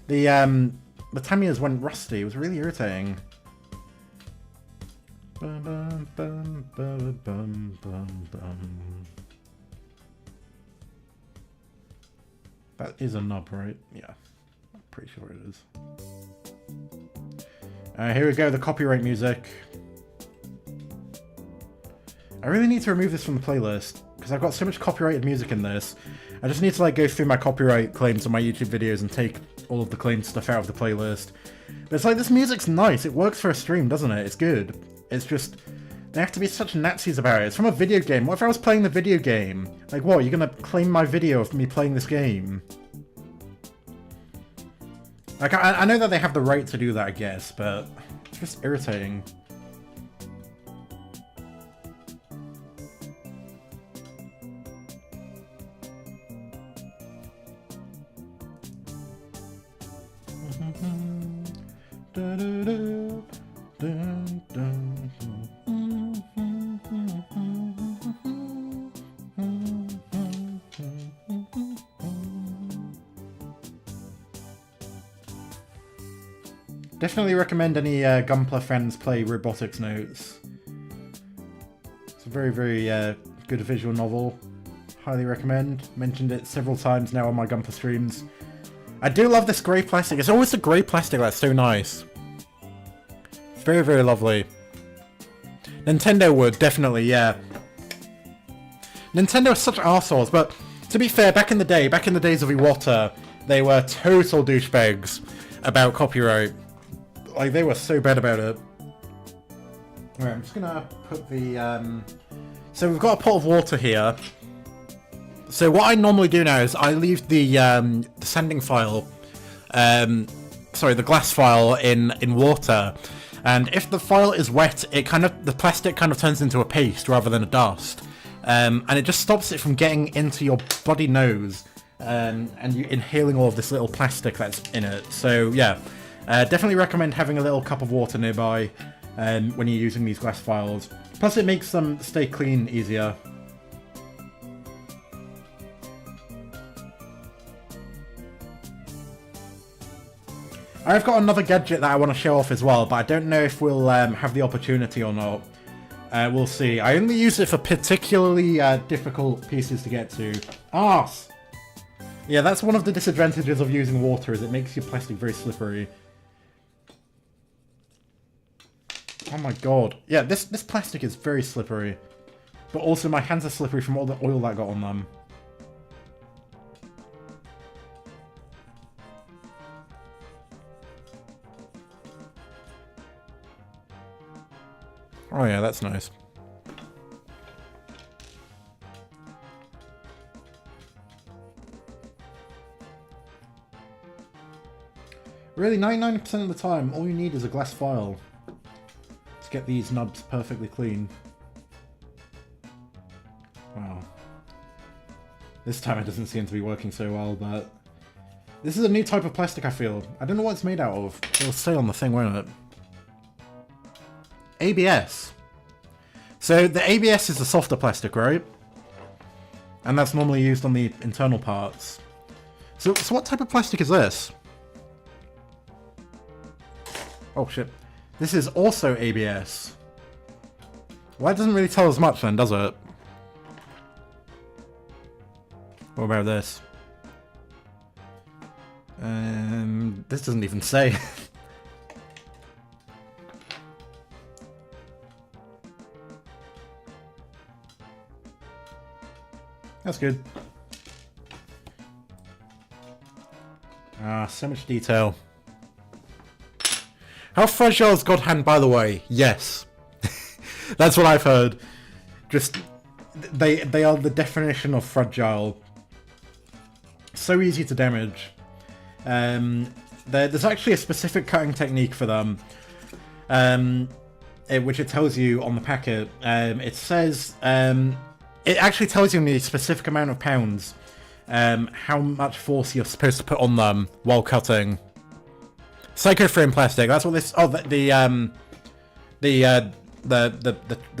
The Tamiyas went rusty. It was really irritating. Bum, bum, bum, bum, bum, bum, bum. That is a knob, right? Yeah. I'm pretty sure it is. Here we go, the copyright music. I really need to remove this from the playlist, because I've got so much copyrighted music in this. I just need to like go through my copyright claims on my YouTube videos and take all of the claimed stuff out of the playlist. But it's like, this music's nice, it works for a stream, doesn't it? It's good. It's just, they have to be such Nazis about it. It's from a video game. What if I was playing the video game? Like what, you're gonna claim my video of me playing this game? Like, I know that they have the right to do that, I guess, but it's just irritating. Definitely recommend any Gunpla friends play Robotics Notes. It's a very, very good visual novel. Highly recommend. Mentioned it several times now on my Gunpla streams. I do love this grey plastic. It's always the grey plastic that's so nice. It's very, very lovely. Nintendo would, definitely, yeah. Nintendo are such arseholes, but to be fair, back in the days of Iwata, they were total douchebags about copyright. Like, they were so bad about it. Alright, I'm just gonna put the, So we've got a pot of water here. So what I normally do now is I leave the sanding file, the glass file in water. And if the file is wet, the plastic kind of turns into a paste rather than a dust. And it just stops it from getting into your bloody nose. And you inhaling all of this little plastic that's in it. So yeah. Definitely recommend having a little cup of water nearby when you're using these glass files. Plus it makes them stay clean easier. I've got another gadget that I want to show off as well, but I don't know if we'll have the opportunity or not. We'll see. I only use it for particularly difficult pieces to get to. Arse! Yeah, that's one of the disadvantages of using water, is it makes your plastic very slippery. Oh my god. Yeah, this plastic is very slippery. But also my hands are slippery from all the oil that got on them. Oh yeah, that's nice. Really, 99% of the time, all you need is a glass vial to get these nubs perfectly clean. Wow. This time it doesn't seem to be working so well, but... This is a new type of plastic, I feel. I don't know what it's made out of. It'll say on the thing, won't it? ABS. So the ABS is the softer plastic, right? And that's normally used on the internal parts. So what type of plastic is this? Oh shit. This is also ABS. Well, that doesn't really tell us much then, does it? What about this? This doesn't even say. That's good. Ah, so much detail. How fragile is God Hand, by the way? Yes. That's what I've heard. Just, they are the definition of fragile. So easy to damage. There's actually a specific cutting technique for them. Which it tells you on the packet. It says... it actually tells you in the specific amount of pounds how much force you're supposed to put on them while cutting. Psychoframe plastic. That's what this. Oh, the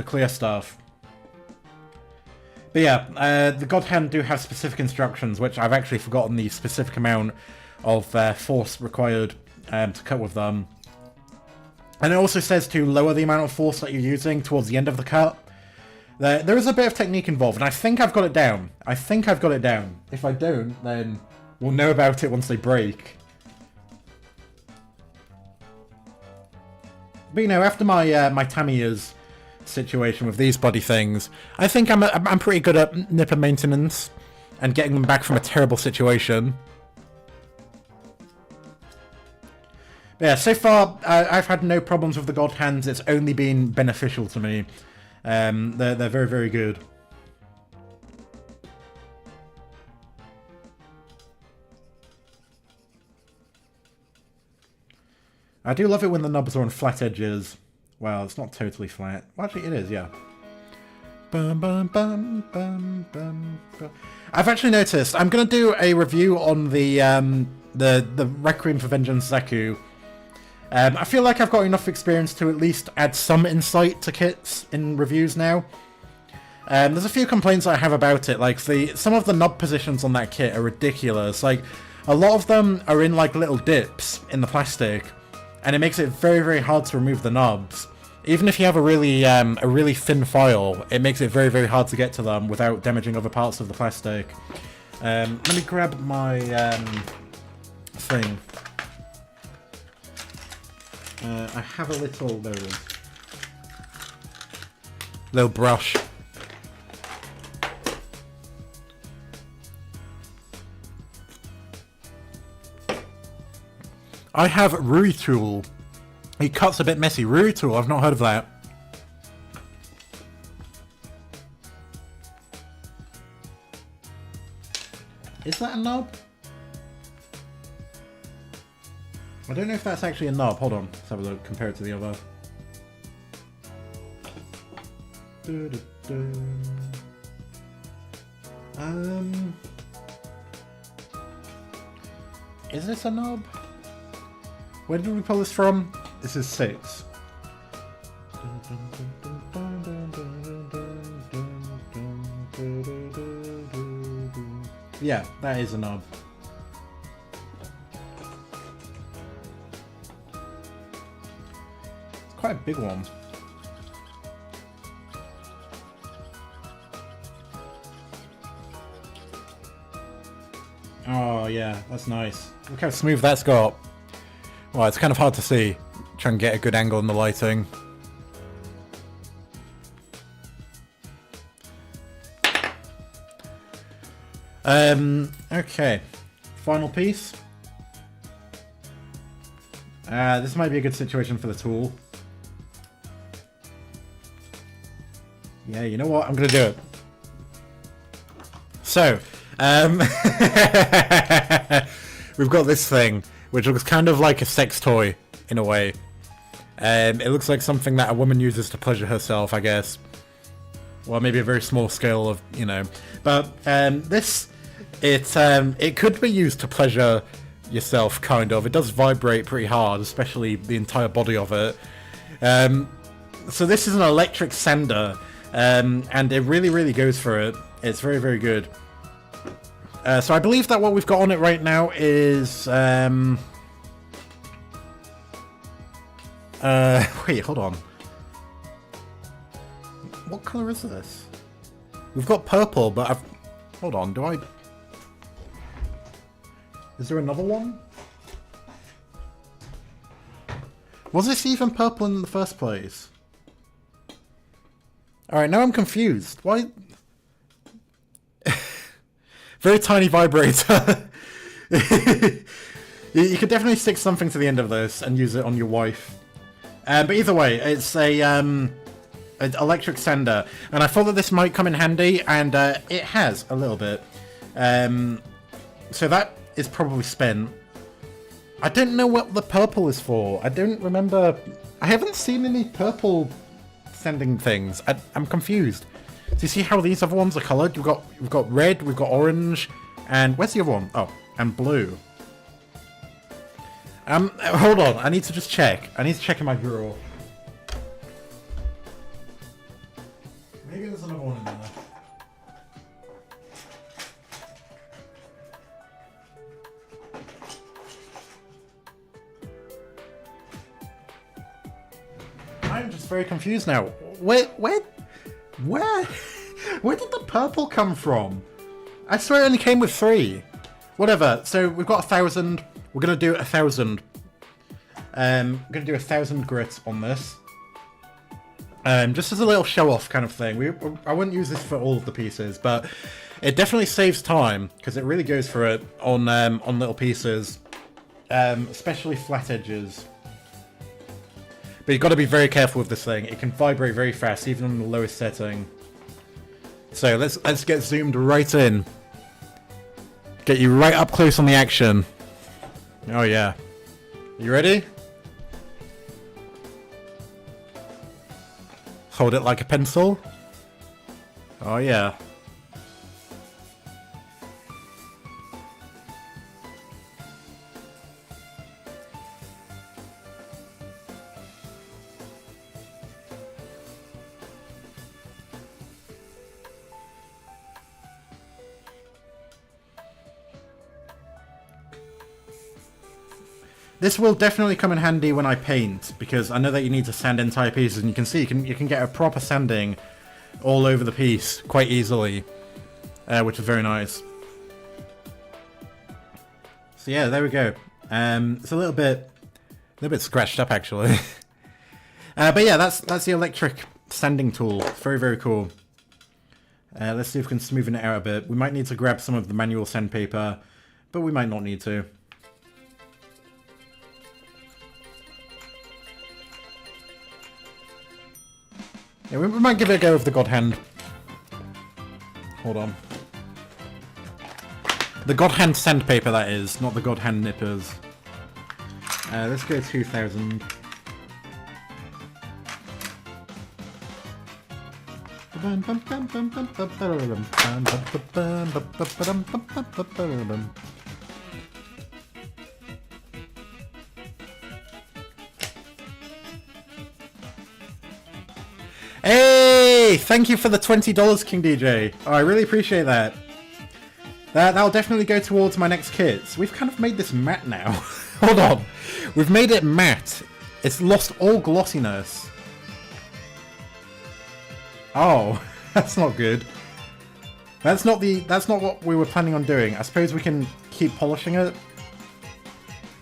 clear stuff. But yeah, the God Hand do have specific instructions, which I've actually forgotten the specific amount of force required to cut with them. And it also says to lower the amount of force that you're using towards the end of the cut. There is a bit of technique involved, and I think I've got it down. If I don't, then we'll know about it once they break. But you know, after my my Tamiya's situation with these body things, I think I'm pretty good at nipper maintenance and getting them back from a terrible situation. But yeah, so far I've had no problems with the God Hands. It's only been beneficial to me. They're very, very good. I do love it when the knobs are on flat edges. Well, it's not totally flat. Well, actually, it is, yeah. Bum, bum, bum, bum, bum, bum. I've actually noticed. I'm gonna do a review on the Requiem for Vengeance Zaku. I feel like I've got enough experience to at least add some insight to kits in reviews now. There's a few complaints I have about it, like some of the knob positions on that kit are ridiculous. Like, a lot of them are in like little dips in the plastic, and it makes it very, very hard to remove the knobs. Even if you have a really thin file, it makes it very, very hard to get to them without damaging other parts of the plastic. Let me grab my thing. I have a little brush. I have Rui Tool. It cuts a bit messy. Rui Tool, I've not heard of that. Is that a knob? I don't know if that's actually a knob. Hold on. Let's have a look. Compare it to the other. Is this a knob? Where did we pull this from? This is 6. Yeah, that is a knob. quite a big one. Oh yeah, that's nice. Look how smooth that's got. Well, it's kind of hard to see. Try and get a good angle in the lighting. Okay. Final piece. This might be a good situation for the tool. Yeah, you know what? I'm gonna do it. So, we've got this thing, which looks kind of like a sex toy, in a way. It looks like something that a woman uses to pleasure herself, I guess. Well, maybe a very small scale of, you know. But, it could be used to pleasure yourself, kind of. It does vibrate pretty hard, especially the entire body of it. So this is an electric sander, and it really, really goes for it. It's very, very good. So I believe that what we've got on it right now is... wait, hold on. What colour is this? We've got purple, but I've... Hold on, do I... Is there another one? Was this even purple in the first place? Alright, now I'm confused. Why... Very tiny vibrator. You could definitely stick something to the end of this and use it on your wife. But either way, it's an electric sander. And I thought that this might come in handy, and it has a little bit. So that is probably spent. I don't know what the purple is for. I don't remember. I haven't seen any purple sending things. I'm confused. Do you see how these other ones are coloured? We've got red, we've got orange, and where's the other one? Oh, and blue. Hold on. I need to just check. I need to check in my drawer. Maybe there's another one in there. I'm just very confused now. Where did the purple come from? I swear it only came with 3. Whatever. So we've got 1,000. We're gonna do 1,000. We're gonna do 1,000 grit on this. Just as a little show-off kind of thing. I wouldn't use this for all of the pieces, but it definitely saves time because it really goes for it on little pieces, especially flat edges. But you've got to be very careful with this thing. It can vibrate very fast, even on the lowest setting. So let's get zoomed right in. Get you right up close on the action. Oh yeah. You ready? Hold it like a pencil. Oh yeah. This will definitely come in handy when I paint, because I know that you need to sand entire pieces, and you can see you can get a proper sanding all over the piece quite easily, which is very nice. So yeah, there we go. It's a little bit scratched up actually, but yeah, that's the electric sanding tool. It's very, very cool. Let's see if we can smoothen it out a bit. We might need to grab some of the manual sandpaper, but we might not need to. Yeah, we might give it a go with the God Hand. Hold on. The God Hand sandpaper, that is, not the God Hand nippers. Let's go 2,000. Hey! Thank you for the $20, King DJ. Oh, I really appreciate that. That'll definitely go towards my next kits. We've kind of made this matte now. Hold on. We've made it matte It's lost all glossiness. Oh, that's not good. That's not what we were planning on doing. I suppose we can keep polishing it.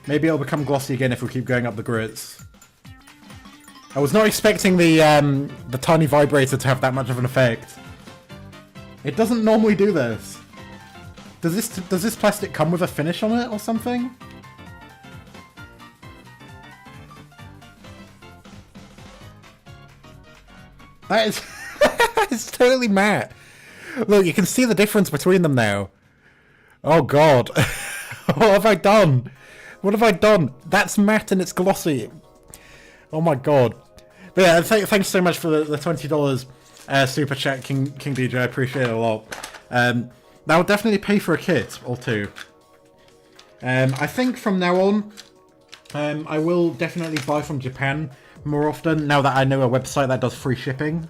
Maybe it'll become glossy again if we keep going up the grits. I was not expecting the tiny vibrator to have that much of an effect. It doesn't normally do this. Does this plastic come with a finish on it or something? That is it's totally matte. Look, you can see the difference between them now. Oh god. What have I done? What have I done? That's matte and it's glossy. Oh my god. But yeah, thanks so much for the $20 super chat, King DJ. I appreciate it a lot. That will definitely pay for a kit or two. I think from now on, I will definitely buy from Japan more often, now that I know a website that does free shipping.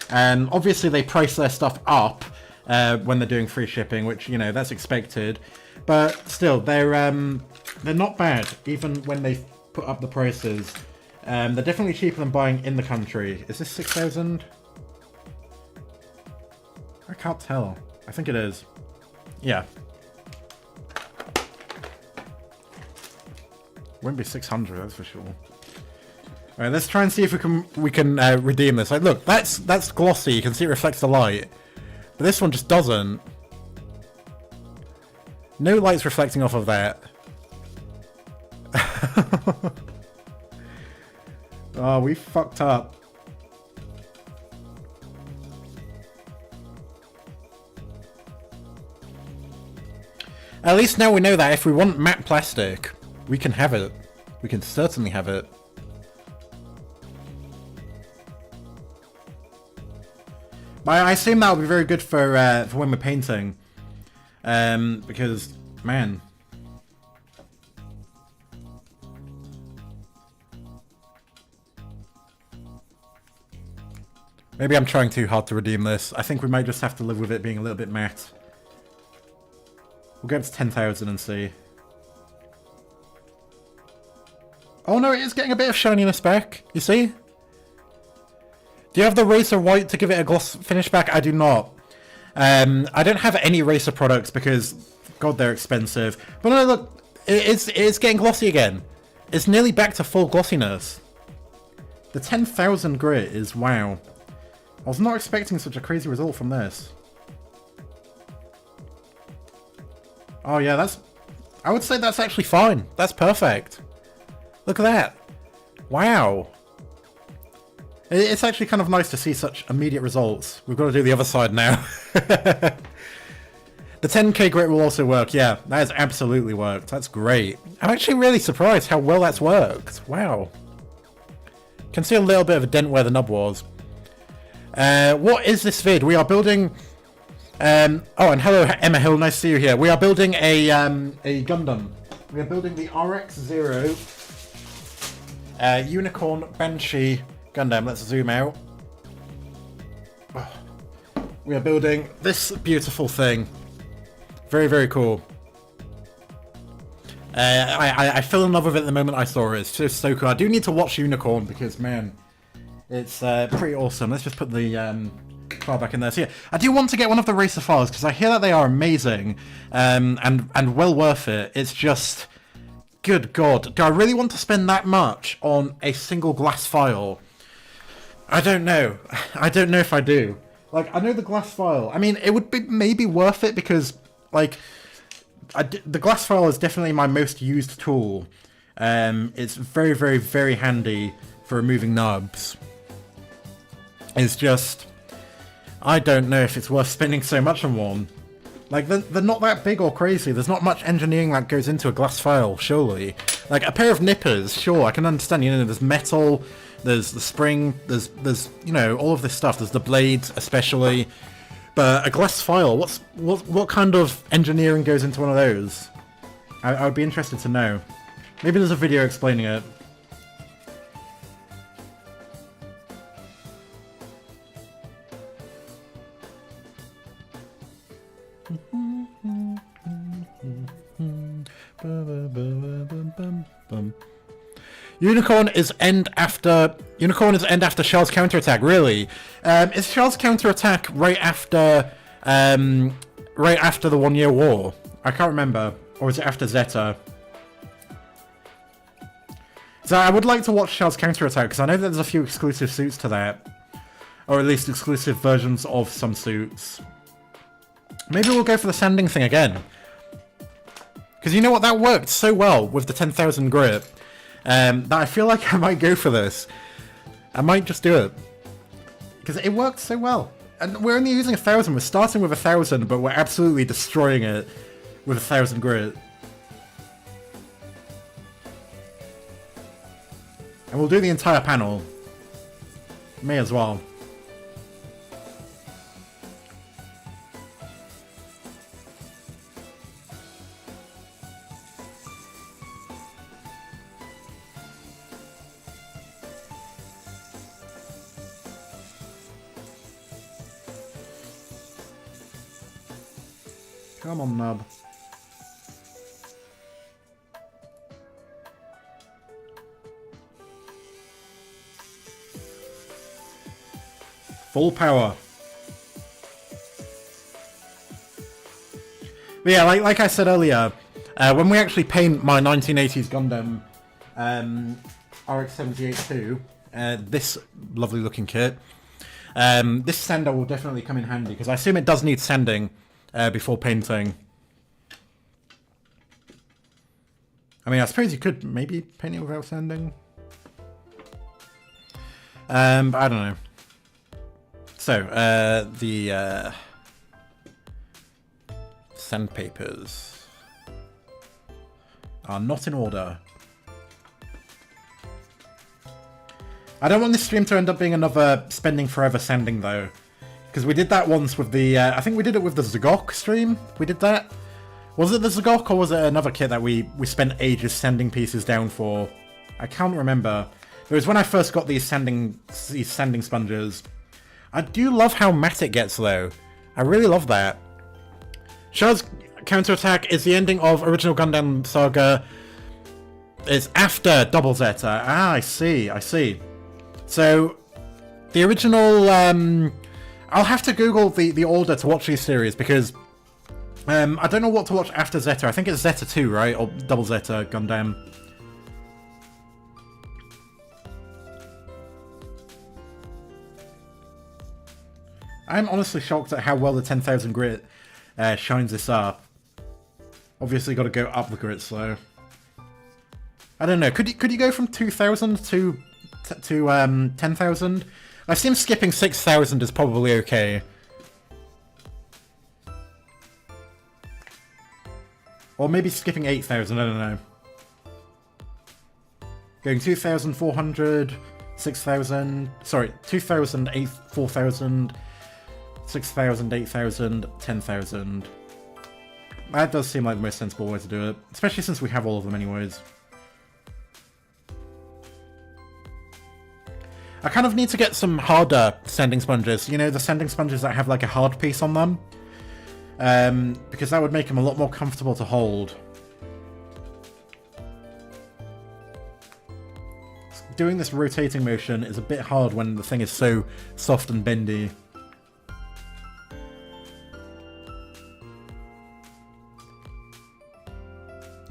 Obviously they price their stuff up when they're doing free shipping, which, you know, that's expected. But still, they're not bad, even when they put up the prices. They're definitely cheaper than buying in the country. Is this 6,000? I can't tell. I think it is. Yeah. Won't be 600, that's for sure. Alright, let's try and see if we can redeem this. Like, look, that's glossy. You can see it reflects the light. But this one just doesn't. No light's reflecting off of that. Oh, we fucked up. At least now we know that if we want matte plastic, we can have it. We can certainly have it. But I assume that will be very good for when we're painting. Because, man... Maybe I'm trying too hard to redeem this. I think we might just have to live with it being a little bit matte. We'll go up to 10,000 and see. Oh no, it is getting a bit of shininess back. You see? Do you have the Racer White to give it a gloss finish back? I do not. I don't have any Racer products because, god, they're expensive. But no, look, it's getting glossy again. It's nearly back to full glossiness. The 10,000 grit is wow. I was not expecting such a crazy result from this. Oh yeah, I would say that's actually fine. That's perfect. Look at that. Wow. It's actually kind of nice to see such immediate results. We've got to do the other side now. The 10k grit will also work. Yeah, that has absolutely worked. That's great. I'm actually really surprised how well that's worked. Wow. Can see a little bit of a dent where the nub was. What is this vid? We are building... oh, and hello Emma Hill, nice to see you here. We are building a Gundam. We are building the RX-0 Unicorn Banshee Gundam. Let's zoom out. Oh. We are building this beautiful thing. Very, very cool. I fell in love with it the moment I saw it. It's just so cool. I do need to watch Unicorn because, man, it's pretty awesome. Let's just put the file back in there. So yeah, I do want to get one of the Racer files because I hear that they are amazing and well worth it. It's just, good god, do I really want to spend that much on a single glass file? I don't know. I don't know if I do. Like, I know the glass file. I mean, it would be maybe worth it because, like, the glass file is definitely my most used tool. It's very, very, very handy for removing nubs. It's just, I don't know if it's worth spending so much on one. Like, they're not that big or crazy. There's not much engineering that goes into a glass file, surely. Like, a pair of nippers, sure, I can understand, you know, there's metal, there's the spring, there's you know, all of this stuff. There's the blades, especially. But a glass file, what kind of engineering goes into one of those? I would be interested to know. Maybe there's a video explaining it. Unicorn is end after Shell's counterattack. Really? Is Shell's counterattack right after the 1 Year War? I can't remember. Or is it after Zeta? So I would like to watch Shell's counterattack because I know that there's a few exclusive suits to that. Or at least exclusive versions of some suits. Maybe we'll go for the sanding thing again. Because you know what? That worked so well with the 10,000 grit. That I feel like I might go for this. I might just do it. Because it worked so well. And we're only using 1,000. We're starting with 1,000, but we're absolutely destroying it with 1,000 grit. And we'll do the entire panel. May as well. Come on, nub. Full power. But yeah, like I said earlier, when we actually paint my 1980s Gundam RX-0 this lovely looking kit, this sander will definitely come in handy because I assume it does need sanding before painting. I mean, I suppose you could maybe paint it without sanding. But I don't know. So, the sandpapers are not in order. I don't want this stream to end up being another spending forever sanding though. Because we did that once with the, I think we did it with the Zagok stream. We did that. Was it the Zagok or was it another kit that we spent ages sanding pieces down for? I can't remember. It was when I first got these sanding sponges. I do love how matte it gets though. I really love that. Shell's counterattack is the ending of original Gundam Saga. It's after Double Zeta. Ah, I see. So, the original, I'll have to Google the order to watch these series because I don't know what to watch after Zeta. I think it's Zeta 2, right? Or Double Zeta Gundam. I'm honestly shocked at how well the 10,000 grit shines this up. Obviously got to go up the grit slow. I don't know. Could you go from 2,000 to 10,000? I assume skipping 6,000 is probably okay. Or maybe skipping 8,000, I don't know. Going 2,400, 6,000... Sorry, 2,000, 4,000, 6,000, 8,000, 10,000. That does seem like the most sensible way to do it. Especially since we have all of them anyways. I kind of need to get some harder sanding sponges. You know, the sanding sponges that have like a hard piece on them. Because that would make them a lot more comfortable to hold. Doing this rotating motion is a bit hard when the thing is so soft and bendy.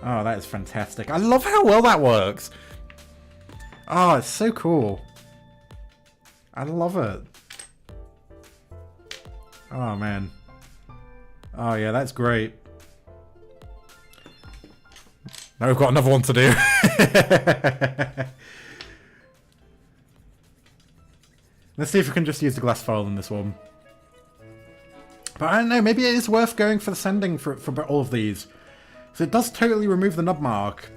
Oh, that is fantastic. I love how well that works. Oh, it's so cool. I love it. Oh, man. Oh, yeah, that's great. Now we've got another one to do. Let's see if we can just use the glass foil in this one. But I don't know, maybe it is worth going for the sanding for all of these. So it does totally remove the nub mark.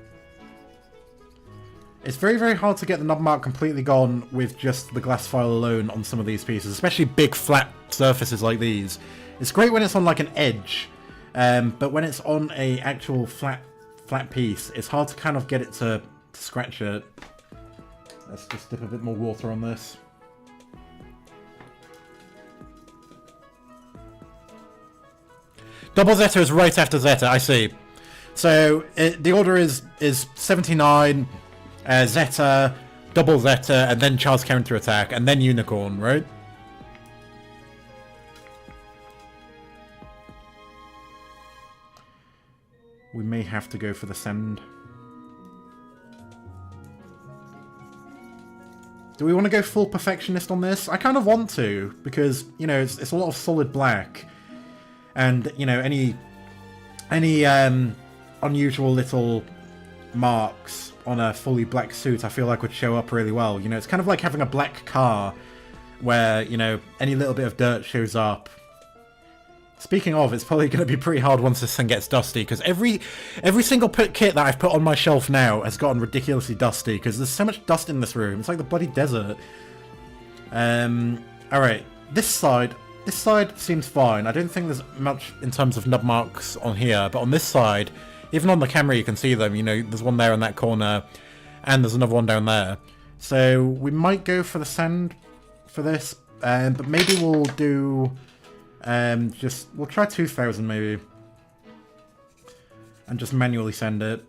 It's very, very hard to get the nub mark completely gone with just the glass foil alone on some of these pieces, especially big flat surfaces like these. It's great when it's on like an edge, but when it's on a actual flat piece, it's hard to kind of get it to scratch it. Let's just dip a bit more water on this. Double Zeta is right after Zeta, I see. So the order is 79, Zeta, double Zeta, and then Char's counterattack, and then Unicorn, right? We may have to go for the send. Do we want to go full perfectionist on this? I kind of want to, because, you know, it's a lot of solid black. And, you know, any unusual little marks on a fully black suit I feel like would show up really well. You know, it's kind of like having a black car where, you know, any little bit of dirt shows up. Speaking of, it's probably going to be pretty hard once this thing gets dusty, because every single kit that I've put on my shelf now has gotten ridiculously dusty, because there's so much dust in this room. It's like the bloody desert. Alright, this side seems fine. I don't think there's much in terms of nub marks on here, but on this side, even on the camera you can see them. You know, there's one there in that corner, and there's another one down there. So we might go for the sand for this, but maybe we'll do... we'll try 2000 maybe, and just manually send it.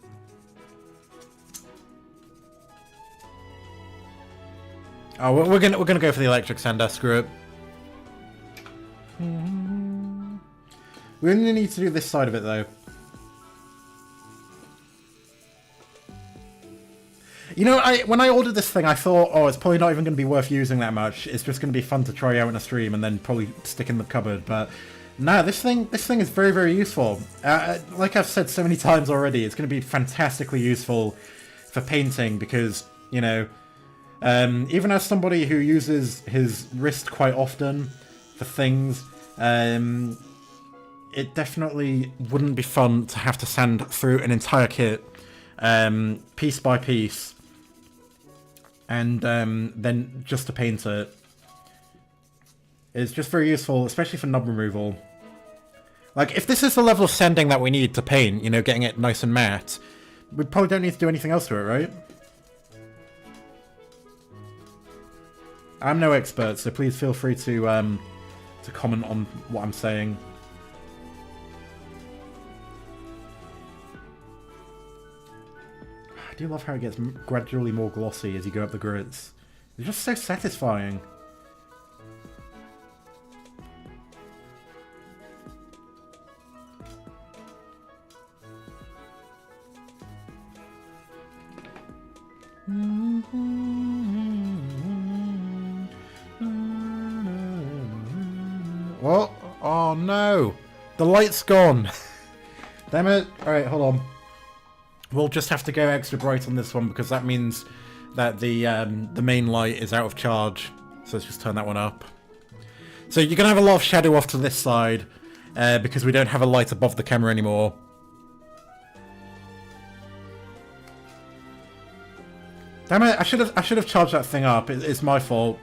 Oh, we're gonna go for the electric sender. Screw it. We only need to do this side of it though. You know, when I ordered this thing, I thought, oh, it's probably not even going to be worth using that much. It's just going to be fun to try out in a stream and then probably stick in the cupboard. But no, this thing is very, very useful. Like I've said so many times already, it's going to be fantastically useful for painting because, you know, even as somebody who uses his wrist quite often for things, it definitely wouldn't be fun to have to sand through an entire kit, piece by piece. And then just to paint it. It's just very useful, especially for nub removal. Like, if this is the level of sanding that we need to paint, you know, getting it nice and matte, we probably don't need to do anything else to it, right? I'm no expert, so please feel free to comment on what I'm saying. I do love how it gets gradually more glossy as you go up the grids. It's just so satisfying. What? Oh no! The light's gone! Damn it! Alright, hold on. We'll just have to go extra bright on this one because that means that the main light is out of charge. So let's just turn that one up. So you're going to have a lot of shadow off to this side because we don't have a light above the camera anymore. Damn it, I should have charged that thing up. It's my fault.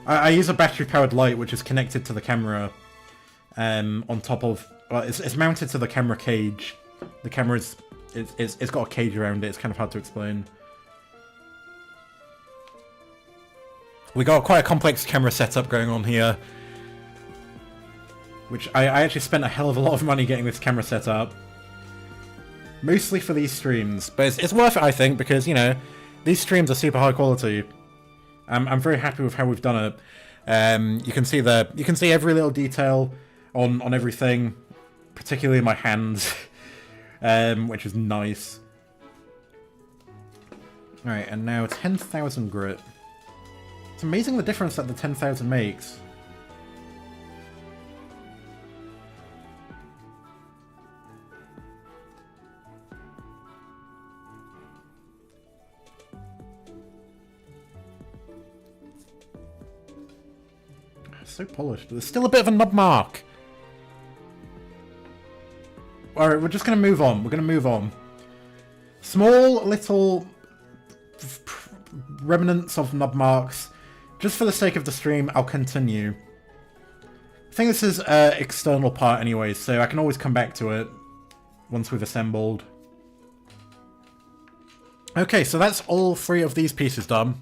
I use a battery-powered light which is connected to the camera on top of... Well, it's mounted to the camera cage. The camera's... It's got a cage around it. It's kind of hard to explain. We got quite a complex camera setup going on here. Which I actually spent a hell of a lot of money getting this camera set up. Mostly for these streams. But it's worth it, I think, because, you know, these streams are super high quality. I'm very happy with how we've done it. You can see every little detail on everything, particularly my hands, which is nice. Alright, and now 10,000 grit. It's amazing the difference that the 10,000 makes. So polished. There's still a bit of a nub mark. Alright, we're just going to move on. We're going to move on. Small little remnants of nub marks. Just for the sake of the stream, I'll continue. I think this is an external part anyway, so I can always come back to it once we've assembled. Okay, so that's all three of these pieces done.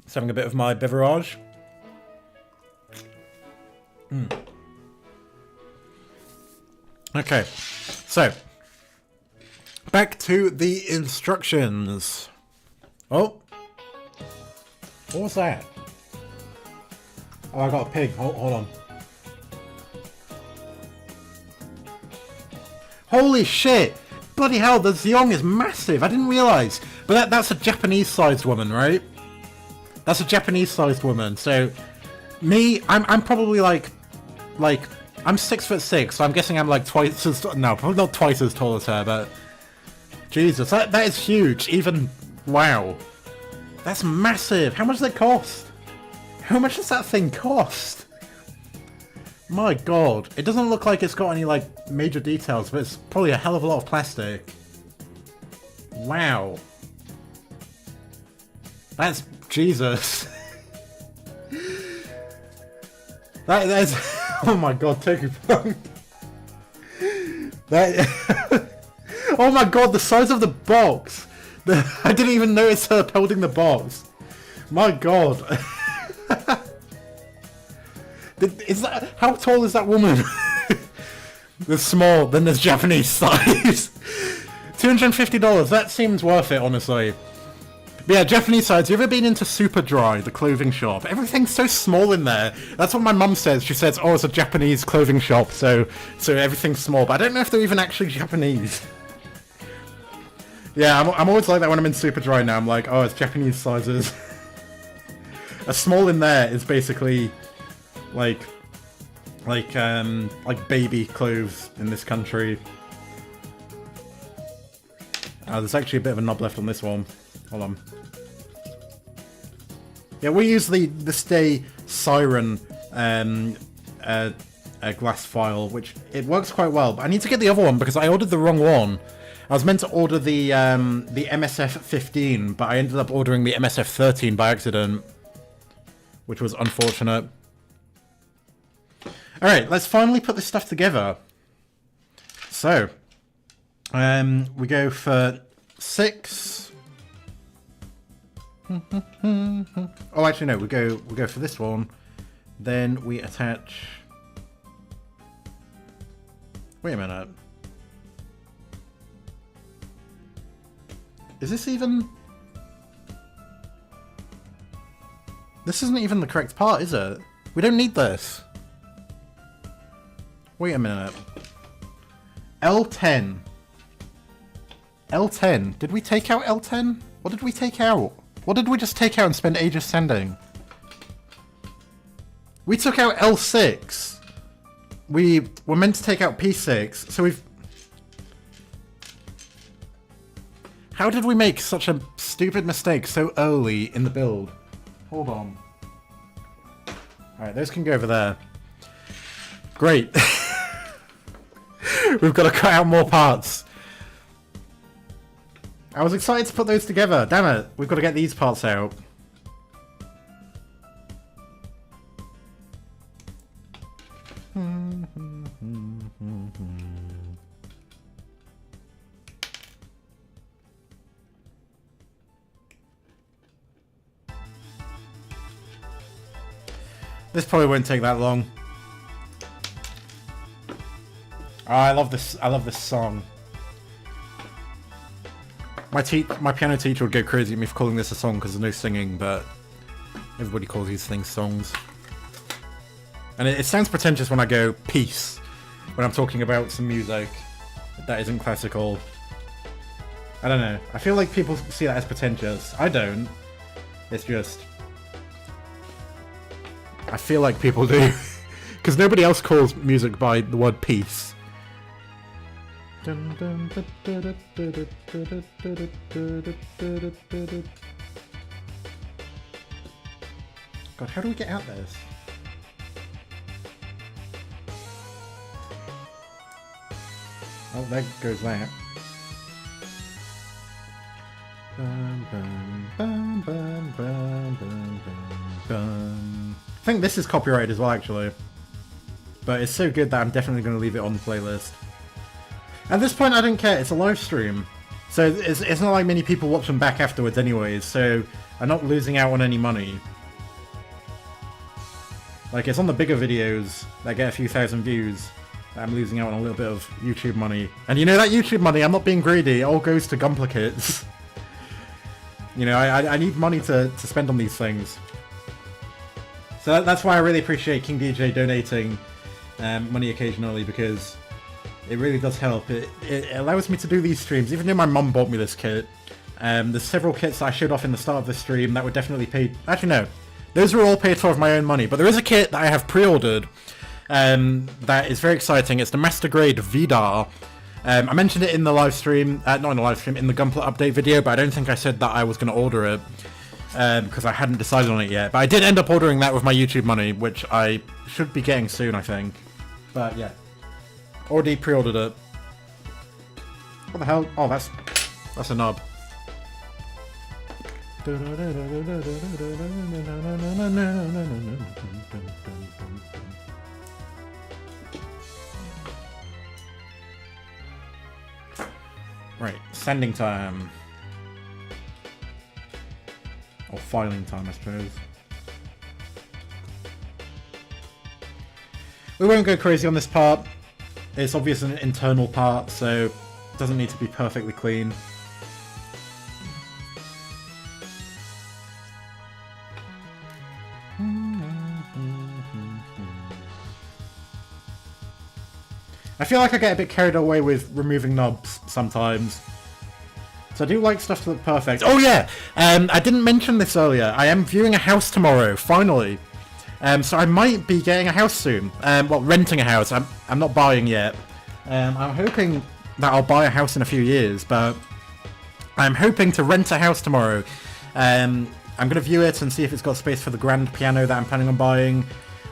Just having a bit of my beverage. Okay, so back to the instructions. Oh, what was that? Oh, I got a pig. Hold on. Holy shit! Bloody hell, the Zeong is massive. I didn't realise. But that's a Japanese-sized woman, right? That's a Japanese-sized woman. So me, I'm probably like I'm 6'6", so I'm guessing I'm like twice as no, probably not twice as tall as her, but Jesus, that is huge. Even wow, that's massive. How much does it cost? How much does that thing cost? My God, it doesn't look like it's got any like major details, but it's probably a hell of a lot of plastic. Wow, that's Jesus. That's oh my God, Tokyo. That oh my God, the size of the box. I didn't even notice her holding the box. My God. Is that how tall is that woman? There's small, then there's Japanese size. $250. That seems worth it, honestly. But yeah, Japanese size. You ever been into Superdry, the clothing shop? Everything's so small in there. That's what my mum says. She says, "Oh, it's a Japanese clothing shop, so everything's small." But I don't know if they're even actually Japanese. Yeah, I'm always like that when I'm in Superdry now. I'm like, oh, it's Japanese sizes. A small in there is basically like baby clothes in this country. There's actually a bit of a knob left on this one. Hold on. Yeah, we use the Stay Siren glass file, which it works quite well. But I need to get the other one because I ordered the wrong one. I was meant to order the MSF 15, but I ended up ordering the MSF 13 by accident, which was unfortunate. Alright, let's finally put this stuff together. So, we go for 6. Oh, actually no, we go for this one. Then we attach. Wait a minute. Is this even? This isn't even the correct part, is it? We don't need this. Wait a minute. L10. L10. Did we take out L10? What did we take out? What did we just take out and spend ages sending? We took out L6. We were meant to take out P6, so we've... How did we make such a stupid mistake so early in the build? Hold on. Alright, those can go over there. Great. We've got to cut out more parts. I was excited to put those together. Damn it. We've got to get these parts out. This probably won't take that long. Oh, I love this song. My piano teacher would go crazy at me for calling this a song because there's no singing, but everybody calls these things songs. And it sounds pretentious when I go peace, when I'm talking about some music that isn't classical. I don't know. I feel like people see that as pretentious. I don't. It's just... I feel like people do. Because nobody else calls music by the word peace. God, how do we get out this? Oh, there goes that. I think this is copyrighted as well, actually. But it's so good that I'm definitely going to leave it on the playlist. At this point, I don't care. It's a live stream. So it's not like many people watch them back afterwards anyways, so I'm not losing out on any money. Like, it's on the bigger videos that get a few thousand views. I'm losing out on a little bit of YouTube money. And you know, that YouTube money, I'm not being greedy, it all goes to Gunpla kits. You know, I need money to spend on these things. So that's why I really appreciate King DJ donating money occasionally, because it really does help. It allows me to do these streams, even though my mum bought me this kit. There's several kits that I showed off in the start of the stream that were definitely paid... Actually, no. Those were all paid for of my own money. But there is a kit that I have pre-ordered that is very exciting. It's the Master Grade Vidar. I mentioned it in the live stream, not in the live stream, in the Gunpla update video, but I don't think I said that I was going to order it, because I hadn't decided on it yet. But I did end up ordering that with my YouTube money, which I should be getting soon, I think. But yeah, already pre-ordered it. What the hell? Oh, that's a nub. Right, sending time. Or filing time, I suppose. We won't go crazy on this part. It's obviously an internal part, so it doesn't need to be perfectly clean. I feel like I get a bit carried away with removing knobs sometimes. So I do like stuff to look perfect. Oh yeah! I didn't mention this earlier. I am viewing a house tomorrow, finally. So I might be getting a house soon. Well, renting a house. I'm not buying yet. I'm hoping that I'll buy a house in a few years, but I'm hoping to rent a house tomorrow. I'm going to view it and see if it's got space for the grand piano that I'm planning on buying.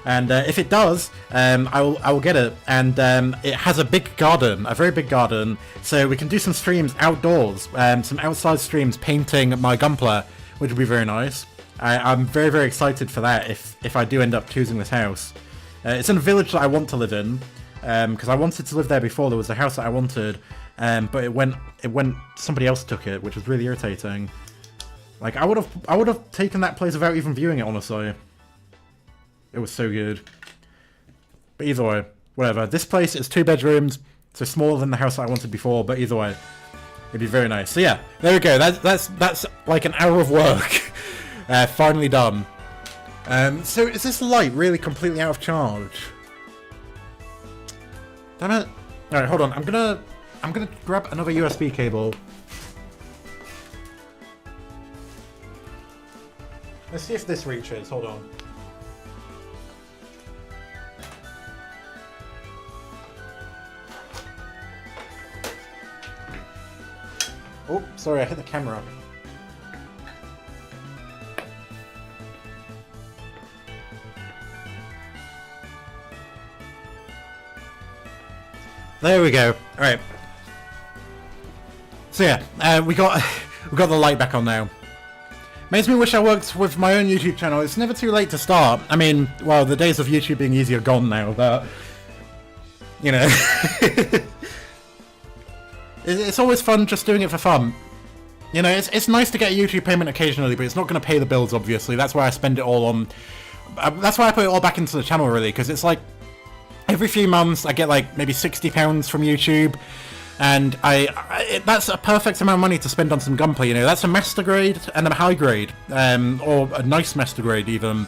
And if it does, I will get it. And it has a big garden, a very big garden, so we can do some streams outdoors, some outside streams painting my Gunpla, which would be very nice. I'm very, very excited for that if I do end up choosing this house. It's in a village that I want to live in, because I wanted to live there before. There was a house that I wanted, but it went. Somebody else took it, which was really irritating. Like I would have taken that place without even viewing it, honestly. It was so good. But either way, whatever. This place is 2 bedrooms, so smaller than the house that I wanted before, but either way, it'd be very nice. So yeah, there we go. That's like an hour of work. Finally done. So is this light really completely out of charge? Damn it. Alright, hold on. I'm gonna grab another USB cable. Let's see if this reaches. Hold on. Oh, sorry, I hit the camera. There we go. All right. So yeah, we got the light back on now. Makes me wish I worked with my own YouTube channel. It's never too late to start. I mean, well, the days of YouTube being easy are gone now, but you know. It's always fun just doing it for fun. You know, it's nice to get a YouTube payment occasionally, but it's not going to pay the bills, obviously. That's why I spend it all on... that's why I put it all back into the channel, really, because it's like... Every few months, I get like maybe £60 from YouTube, and that's a perfect amount of money to spend on some Gunpla, you know. That's a master grade and a high grade, or a nice master grade, even.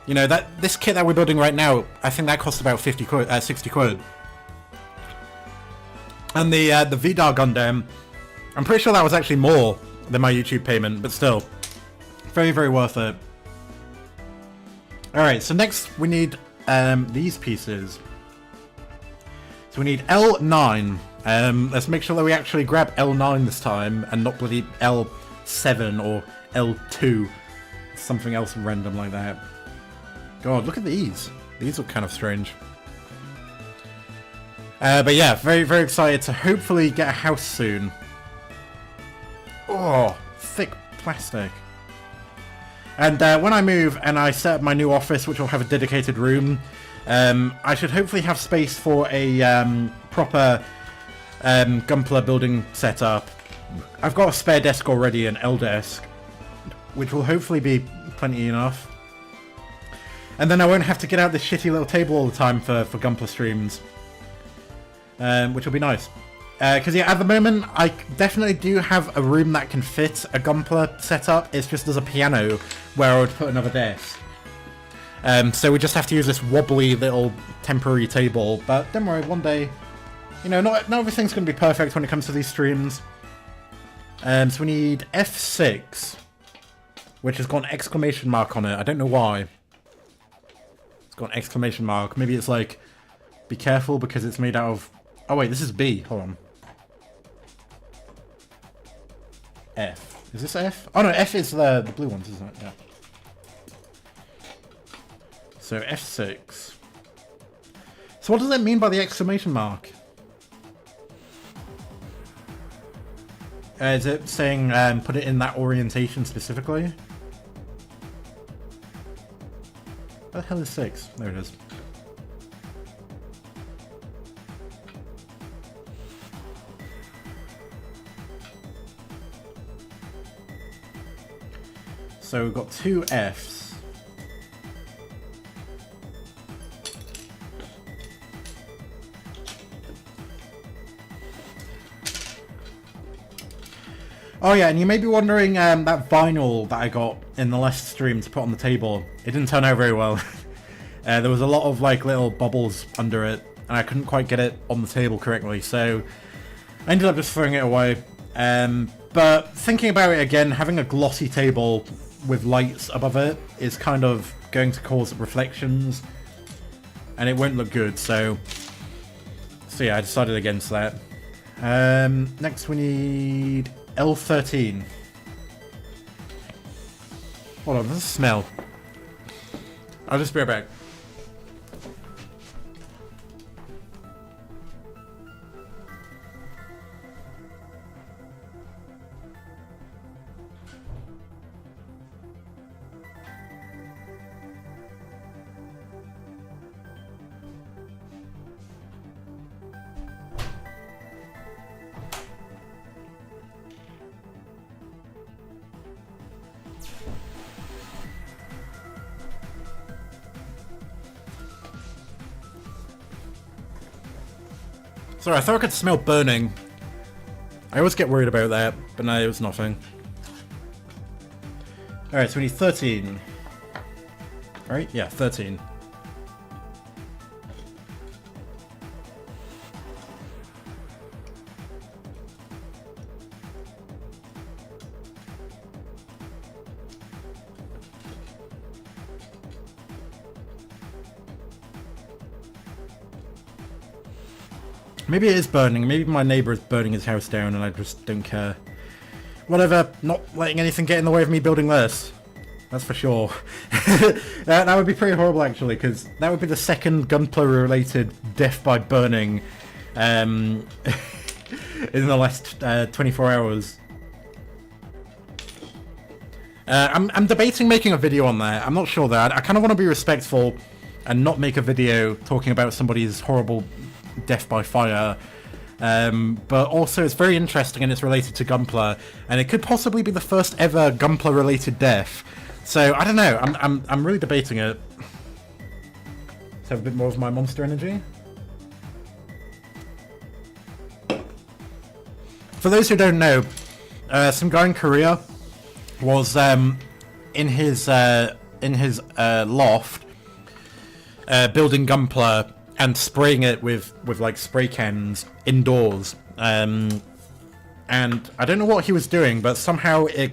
You know, this kit that we're building right now, I think that cost about 60 quid. And the Vidar Gundam, I'm pretty sure that was actually more than my YouTube payment, but still, very, very worth it. Alright, so next we need these pieces. So we need L9. Let's make sure that we actually grab L9 this time, and not bloody L7 or L2. Something else random like that. God, look at these. These look kind of strange. But yeah, very, very excited to hopefully get a house soon. Oh, thick plastic. And when I move and I set up my new office, which will have a dedicated room, I should hopefully have space for a proper Gunpla building setup. I've got a spare desk already, an L desk, which will hopefully be plenty enough. And then I won't have to get out this shitty little table all the time for Gunpla streams. Which will be nice. Because yeah, at the moment, I definitely do have a room that can fit a Gunpla setup. It's just there's a piano where I would put another desk. So we just have to use this wobbly little temporary table. But don't worry, one day, you know, not everything's going to be perfect when it comes to these streams. So we need F6, which has got an exclamation mark on it. I don't know why. It's got an exclamation mark. Maybe it's like, be careful because it's made out of... Oh wait, this is B. Hold on. F. Is this F? Oh no, F is the blue ones, isn't it? Yeah. So F6. So what does that mean by the exclamation mark? Is it saying put it in that orientation specifically? Where the hell is 6? There it is. So we've got 2 Fs. Oh yeah, and you may be wondering that vinyl that I got in the last stream to put on the table. It didn't turn out very well. There was a lot of like little bubbles under it, and I couldn't quite get it on the table correctly, so I ended up just throwing it away. But thinking about it again, having a glossy table with lights above it is kind of going to cause reflections, and it won't look good, so yeah, I decided against that. Next we need L13. Hold on, there's a smell. I'll just be right back. Sorry, I thought I could smell burning. I always get worried about that, but no, it was nothing. Alright, so we need 13. Right? Yeah, 13. Maybe it is burning. Maybe my neighbour is burning his house down and I just don't care. Whatever, not letting anything get in the way of me building this. That's for sure. That would be pretty horrible actually, because that would be the second Gunpla related death by burning in the last 24 hours. I'm debating making a video on that. I'm not sure though. I kind of want to be respectful and not make a video talking about somebody's horrible death by fire, but also it's very interesting and it's related to Gunpla, and it could possibly be the first ever Gunpla related death. So I don't know. I'm really debating it. Let's have a bit more of my monster energy. For those who don't know, some guy in Korea was in his loft building Gunpla and spraying it with like spray cans indoors, and I don't know what he was doing, but somehow it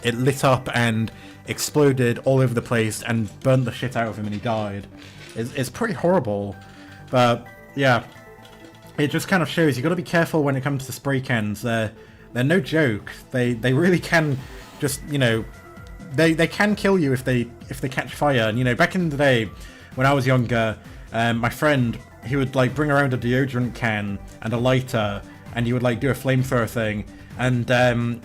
lit up and exploded all over the place and burned the shit out of him, and he died. It's pretty horrible, but yeah, it just kind of shows you got to be careful when it comes to spray cans. They're no joke. They really can just, you know, they can kill you if they catch fire. And you know, back in the day when I was younger, my friend, he would like bring around a deodorant can and a lighter, and he would like do a flamethrower thing, and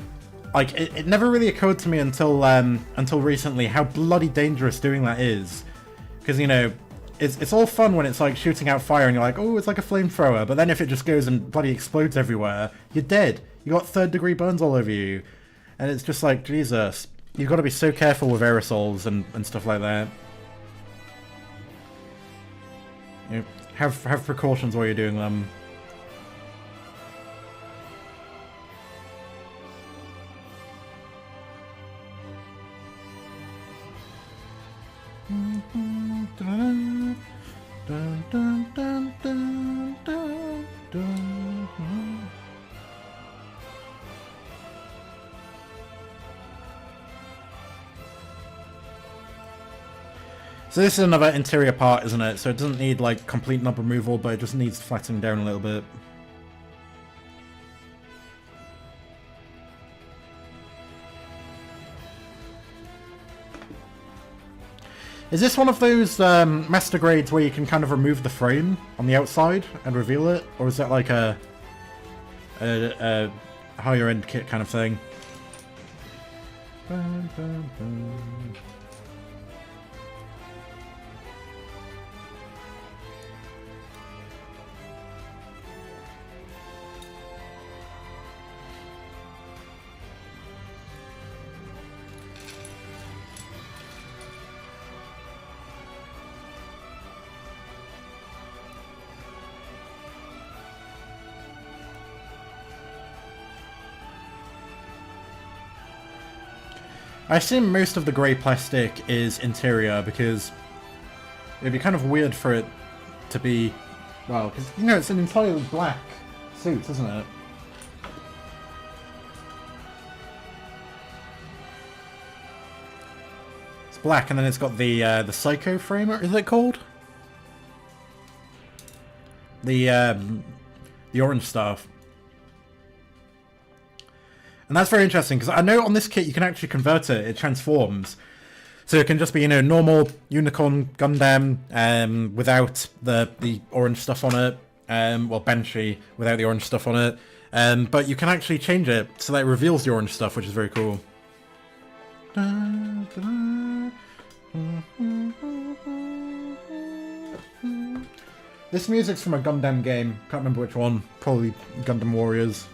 like it never really occurred to me until recently how bloody dangerous doing that is, because you know it's all fun when it's like shooting out fire and you're like, oh, it's like a flamethrower, but then if it just goes and bloody explodes everywhere, you're dead. You got 3rd degree burns all over you, and it's just like, Jesus, you've got to be so careful with aerosols and stuff like that. You know, have precautions while you're doing them. So this is another interior part, isn't it? So it doesn't need like complete knob removal, but it just needs flattening down a little bit. Is this one of those master grades where you can kind of remove the frame on the outside and reveal it? Or is that like a higher end kit kind of thing? I assume most of the grey plastic is interior because it'd be kind of weird for it to be, well, because, you know, it's an entirely black suit, isn't it? It's black, and then it's got the Psycho framer, is it called? The orange stuff. And that's very interesting, because I know on this kit you can actually convert it, it transforms. So it can just be, you know, normal Unicorn Gundam without the orange stuff on it. Well, Banshee without the orange stuff on it. But you can actually change it so that it reveals the orange stuff, which is very cool. This music's from a Gundam game, can't remember which one, probably Gundam Warriors.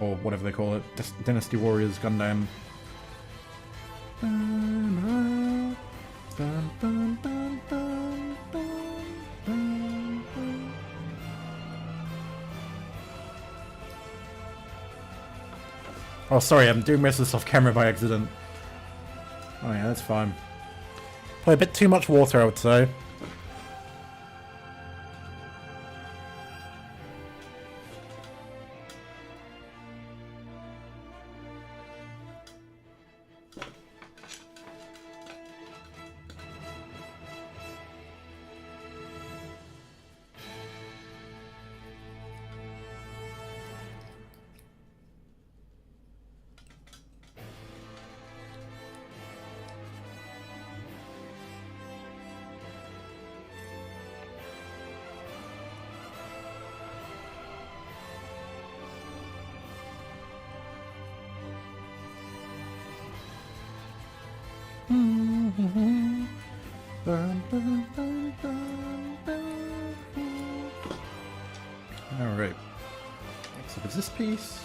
Or whatever they call it. Dynasty Warriors Gundam. Oh, sorry, I'm doing most of this off camera by accident. Oh yeah, that's fine. Probably a bit too much water, I would say. Alright. Next up is this piece.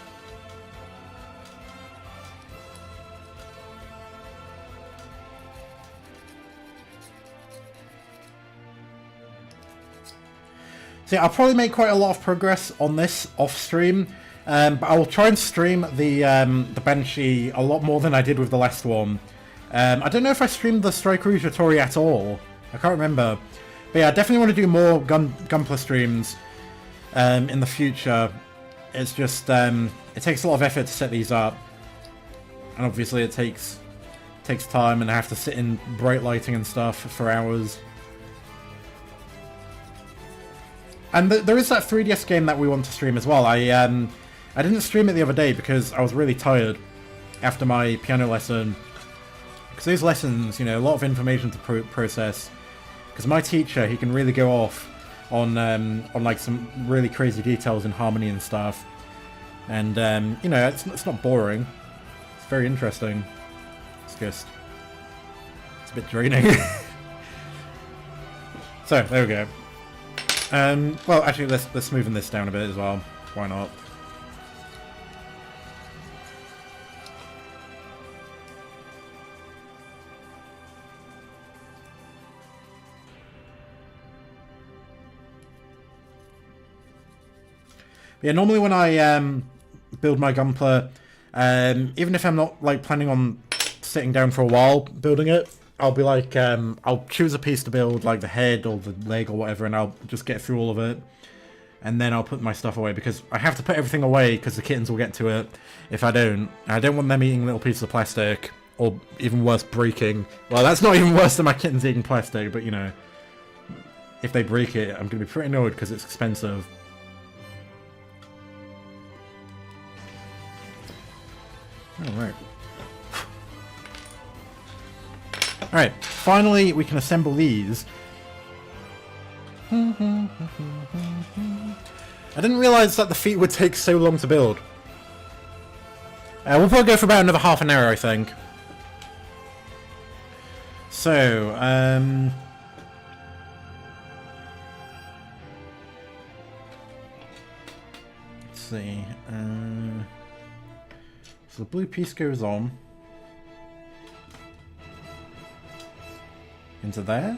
So yeah, I'll probably make quite a lot of progress on this off stream, but I will try and stream the Banshee a lot more than I did with the last one. I don't know if I streamed the Strike Rouge Tori at all. I can't remember. But yeah, I definitely want to do more Gunpla streams in the future. It's just, it takes a lot of effort to set these up. And obviously it takes time, and I have to sit in bright lighting and stuff for hours. And there is that 3DS game that we want to stream as well. I didn't stream it the other day because I was really tired after my piano lesson. Because those lessons, you know, a lot of information to process. Because my teacher, he can really go off on like some really crazy details in harmony and stuff. And you know, it's not boring. It's very interesting. It's just, it's a bit draining. So there we go. Well, actually, let's smoothen this down a bit as well. Why not? Yeah, normally when I build my Gunpla, even if I'm not like planning on sitting down for a while building it, I'll be like, I'll choose a piece to build, like the head or the leg or whatever, and I'll just get through all of it. And then I'll put my stuff away, because I have to put everything away, because the kittens will get to it if I don't. I don't want them eating little pieces of plastic, or even worse, breaking. Well, that's not even worse than my kittens eating plastic, but you know, if they break it, I'm going to be pretty annoyed, because it's expensive. Alright. Alright, finally we can assemble these. I didn't realise that the feet would take so long to build. We'll probably go for about another half an hour, I think. So, let's see. So the blue piece goes on into there.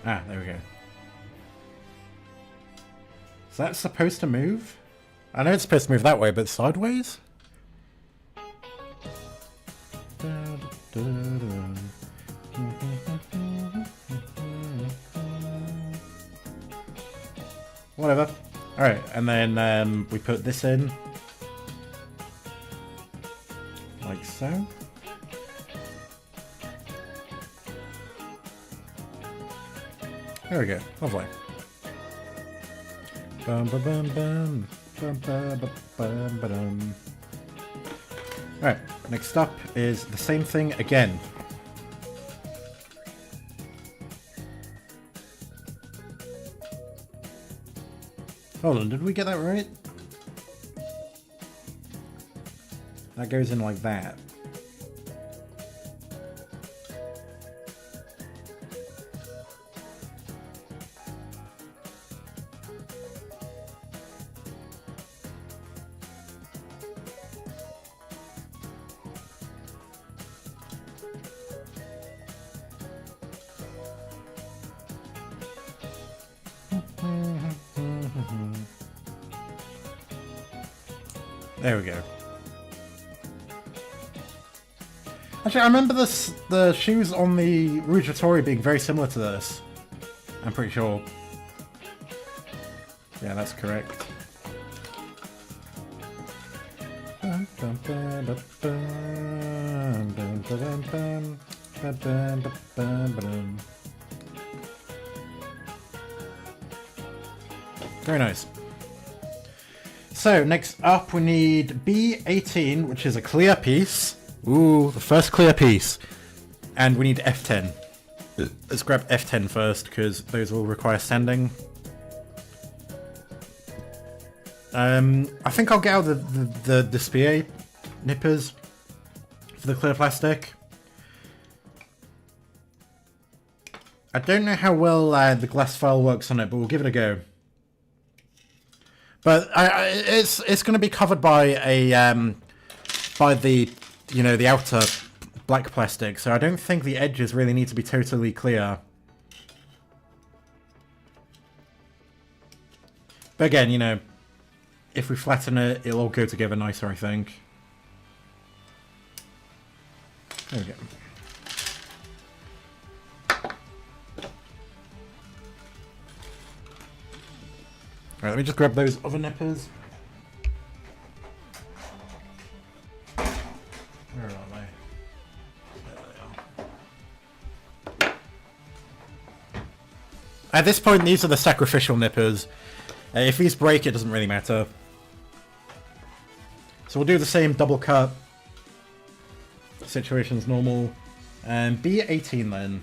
Ah, there we go. Is that supposed to move? I know it's supposed to move that way, but sideways? Whatever. Alright, and then we put this in. Like so. There we go. Lovely. Bum ba bum bum. Bum ba ba bum ba dum. Alright, next up is the same thing again. Hold on, did we get that right? That goes in like that. There we go. Actually, I remember the shoes on the Rouge Vittori being very similar to this. I'm pretty sure. Yeah, that's correct. Very nice. So, next up we need B18, which is a clear piece. Ooh, the first clear piece. And we need F10. Let's grab F10 first, because those will require sanding. I think I'll get out the Despie nippers for the clear plastic. I don't know how well the glass file works on it, but we'll give it a go. But it's going to be covered by a by the the outer black plastic, so I don't think the edges really need to be totally clear. But again, if we flatten it, it'll all go together nicer, I think. There we go. Alright, let me just grab those other nippers. Where are they? There they are. At this point, these are the sacrificial nippers. If these break, it doesn't really matter. So we'll do the same double cut. Situation's normal. And B18 then.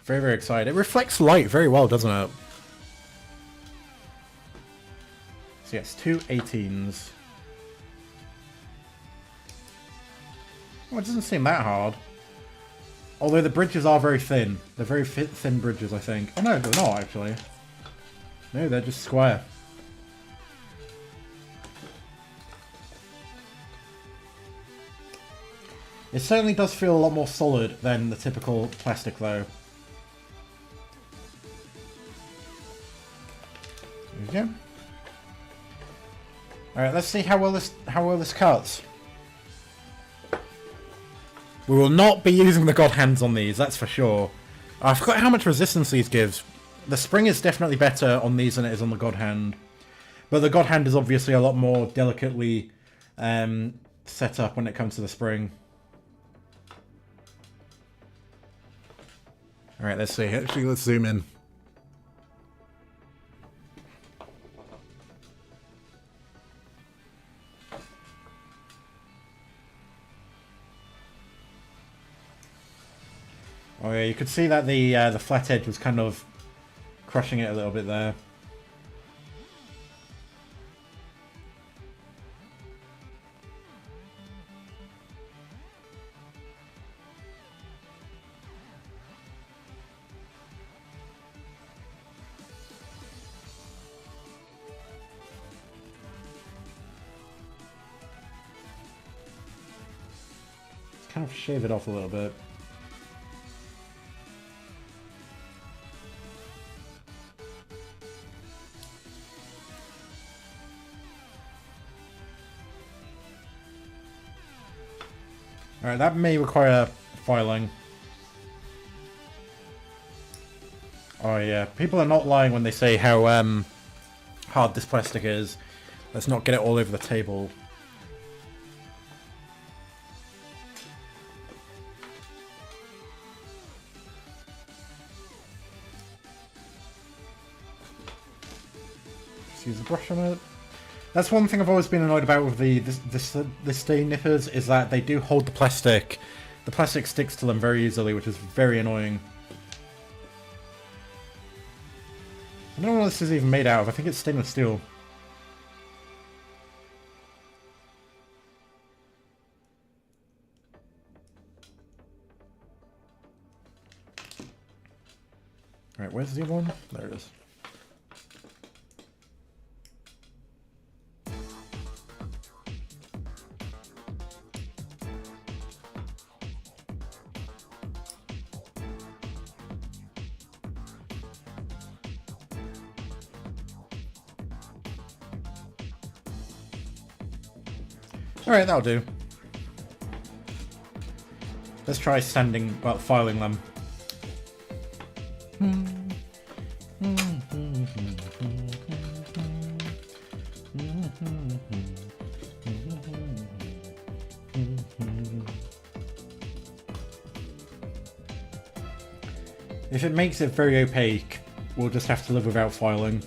Very, very excited. It reflects light very well, doesn't it? So yes, two 18s. Oh, it doesn't seem that hard. Although the bridges are very thin. They're very thin bridges, I think. Oh no, they're not actually. No, they're just square. It certainly does feel a lot more solid than the typical plastic, though. There we go. All right, let's see how well this cuts. We will not be using the God Hands on these, that's for sure. I forgot how much resistance these gives. The spring is definitely better on these than it is on the God Hand. But the God Hand is obviously a lot more delicately set up when it comes to the spring. Alright, let's see. Actually, let's zoom in. Oh yeah, you could see that the flat edge was kind of crushing it a little bit there. Kind of shave it off a little bit. Alright, that may require filing. Oh yeah, people are not lying when they say how hard this plastic is. Let's not get it all over the table. Use a brush on it. That's one thing I've always been annoyed about with this day nippers, is that they do hold the plastic. The plastic sticks to them very easily, which is very annoying. I don't know what this is even made out of. I think it's stainless steel. Alright, where's the other one? There it is. Alright, that'll do. Let's try filing them. If it makes it very opaque, we'll just have to live without filing.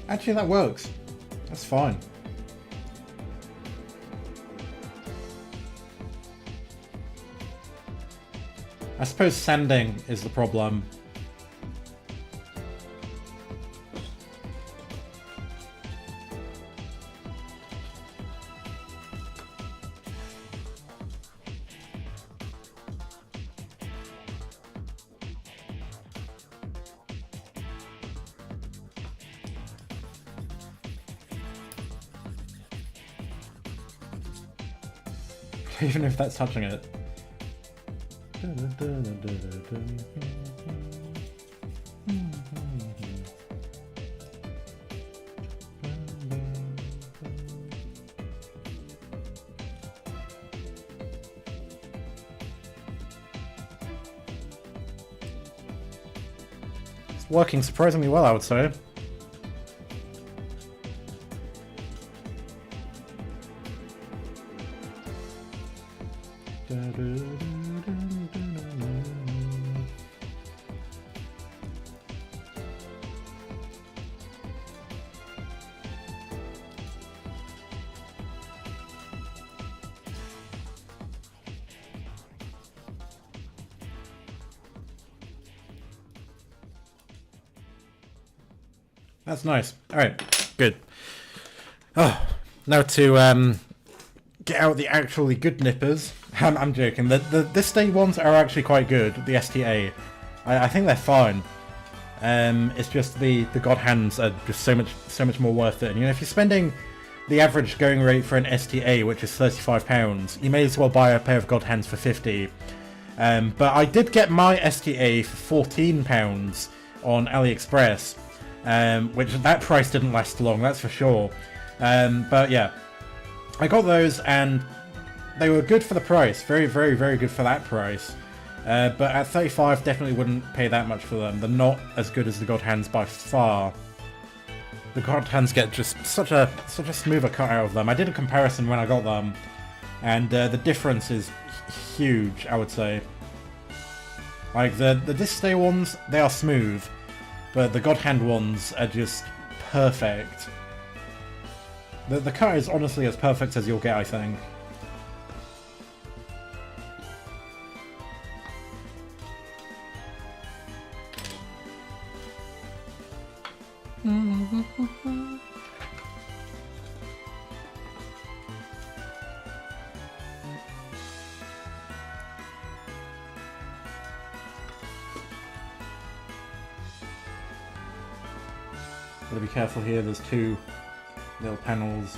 Actually, that works. That's fine. I suppose sanding is the problem. Even if that's touching it. It's working surprisingly well, I would say. That's nice. Alright, good. Oh, now to get out the actually good nippers. I'm joking. This day ones are actually quite good, the STA. I think they're fine. It's just the God Hands are just so much more worth it. And, you know, if you're spending the average going rate for an STA, which is £35, you may as well buy a pair of God Hands for 50. But I did get my STA for £14 on AliExpress, which that price didn't last long, that's for sure. But yeah, I got those and they were good for the price, very, very, very good for that price. But at 35, definitely wouldn't pay that much for them. They're not as good as the God Hands by far. The God Hands get just such a smoother cut out of them. I did a comparison when I got them, and the difference is huge, I would say. Like, the disc stay ones, they are smooth, but the God Hand ones are just perfect. The cut is honestly as perfect as you'll get, I think. Gotta be careful here, there's two little panels.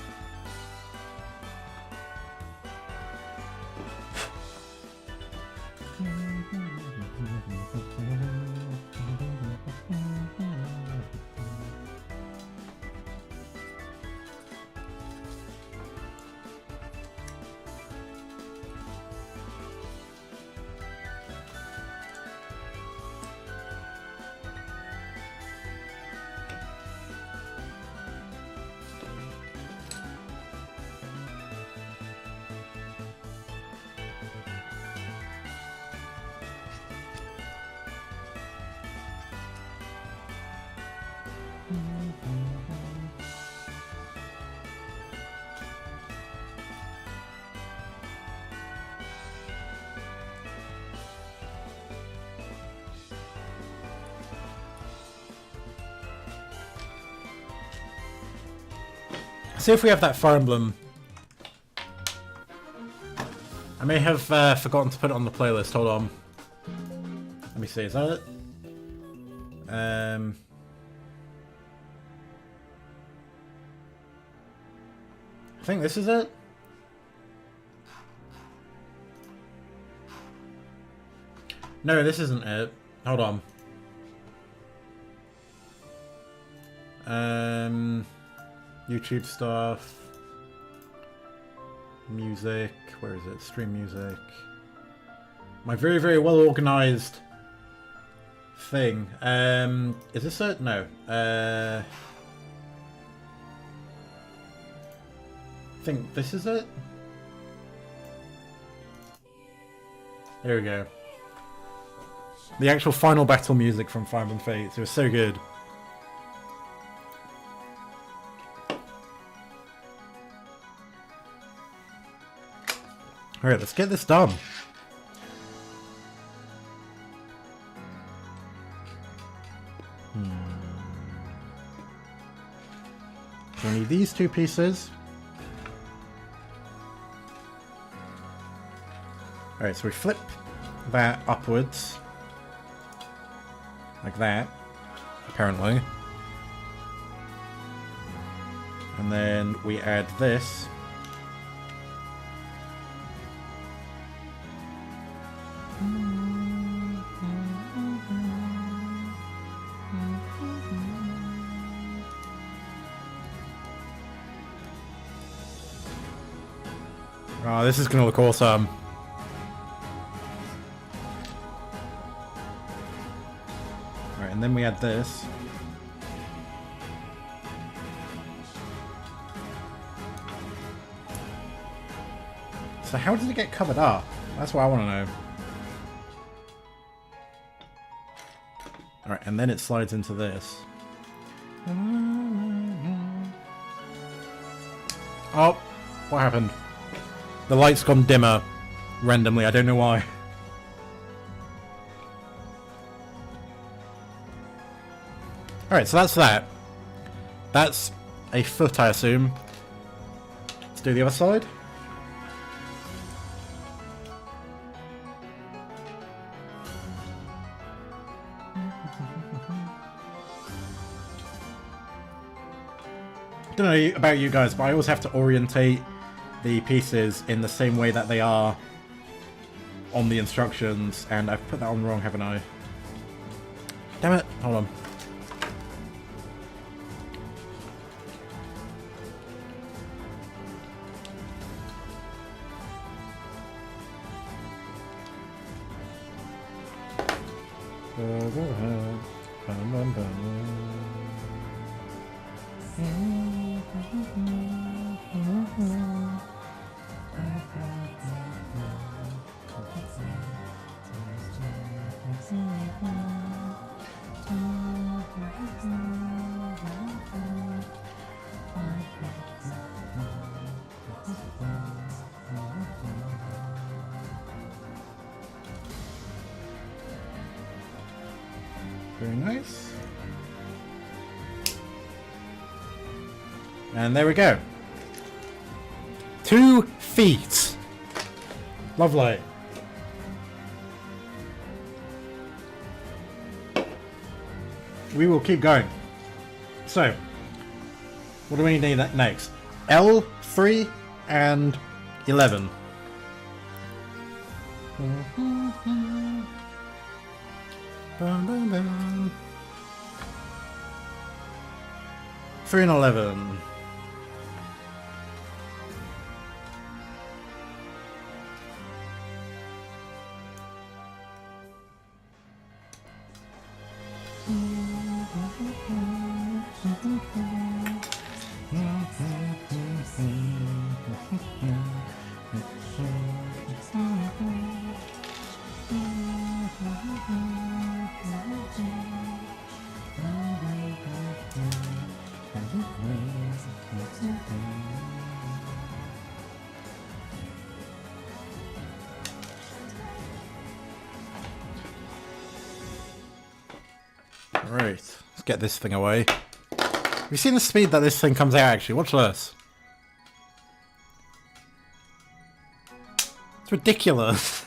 See if we have that Fire Emblem. I may have forgotten to put it on the playlist. Hold on. Let me see. Is that it? I think this is it. No, this isn't it. Hold on. YouTube stuff, music, where is it? Stream music. My very, very well organized thing. Is this it? No. I think this is it. There we go. The actual final battle music from Fire Emblem Fates. It was so good. Alright, let's get this done. So we need these two pieces. Alright, so we flip that upwards. Like that, apparently. And then we add this. Oh, this is gonna look awesome. Alright, and then we add this. So how does it get covered up? That's what I want to know. Alright, and then it slides into this. Oh, what happened? The light's gone dimmer randomly, I don't know why. Alright, so that's that. That's a foot, I assume. Let's do the other side. Don't know about you guys, but I always have to orientate the pieces in the same way that they are on the instructions, and I've put that on wrong, haven't I? Damn it, hold on. Very nice. And there we go. 2 feet. Lovely. We will keep going. So, what do we need next? L3 and 11. Bum, bum, bum. 3 and 11. Right, let's get this thing away. Have you seen the speed that this thing comes out actually? Watch this. It's ridiculous.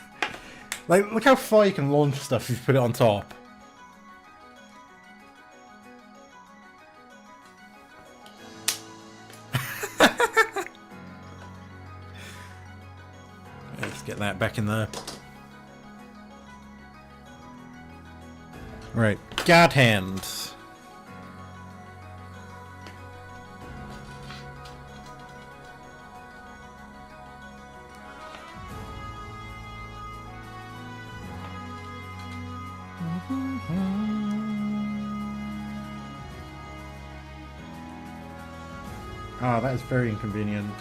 Like, look how far you can launch stuff if you put it on top. Let's get that back in there. Right, guard hands. Ah, that is very inconvenient.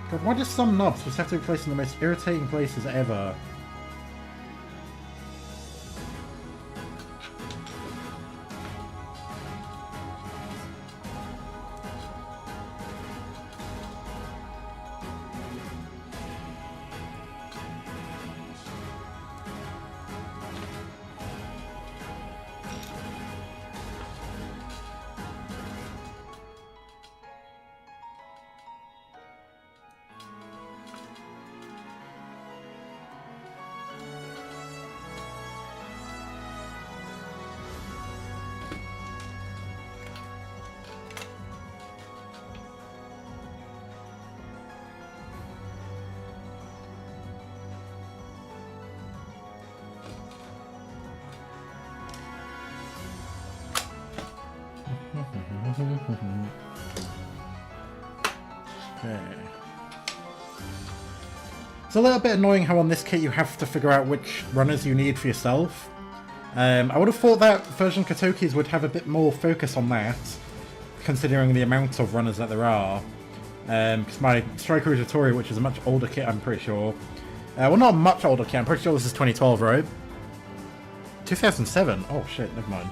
God, why do some knobs just have to be placed in the most irritating places ever? Okay. It's a little bit annoying how on this kit you have to figure out which runners you need for yourself. I would have thought that version Kotoki's would have a bit more focus on that, considering the amount of runners that there are. Because my Strike Cruiser Tori, which is a much older kit, I'm pretty sure. Well, not a much older kit, I'm pretty sure this is 2012, right? 2007? Oh shit, never mind.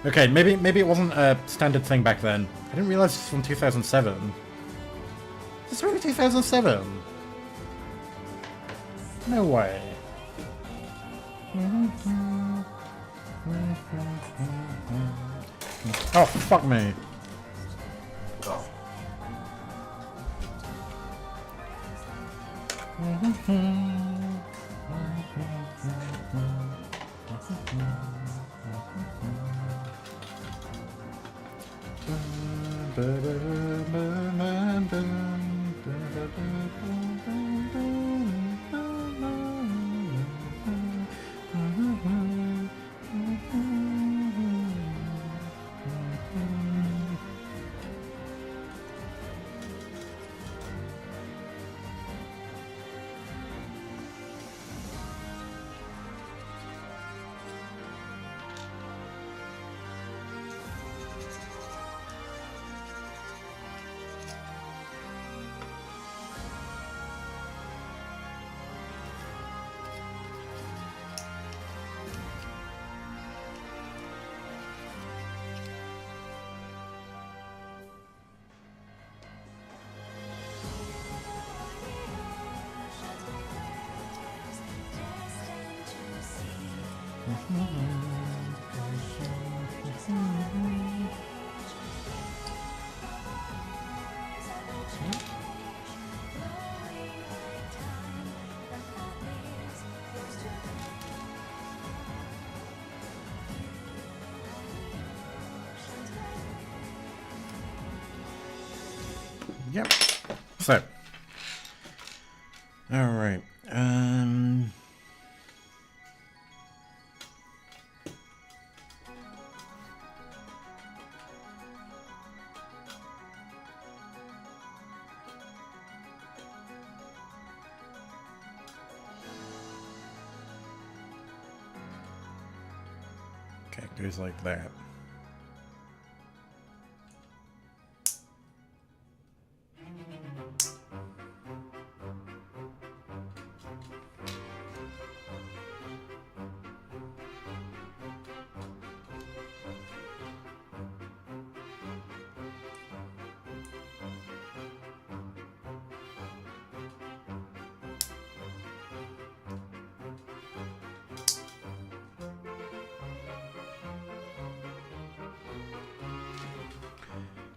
Okay, maybe it wasn't a standard thing back then. I didn't realize this was from 2007. Is this really 2007? No way. Oh, fuck me. Yep. So. Alright. Okay, it goes like that.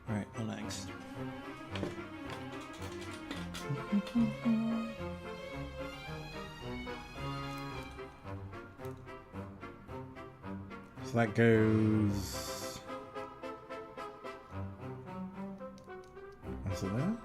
Alright, what next? So that goes... Is it there?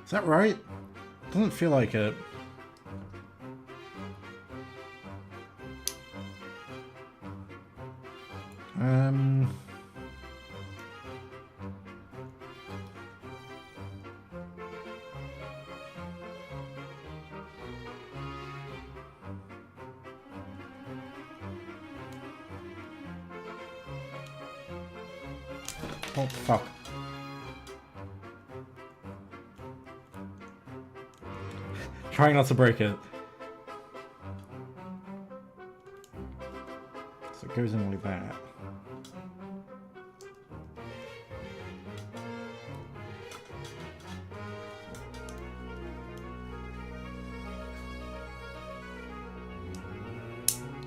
Is that right? Doesn't feel like it. Oh, fuck. Trying not to break it. So it goes in like that.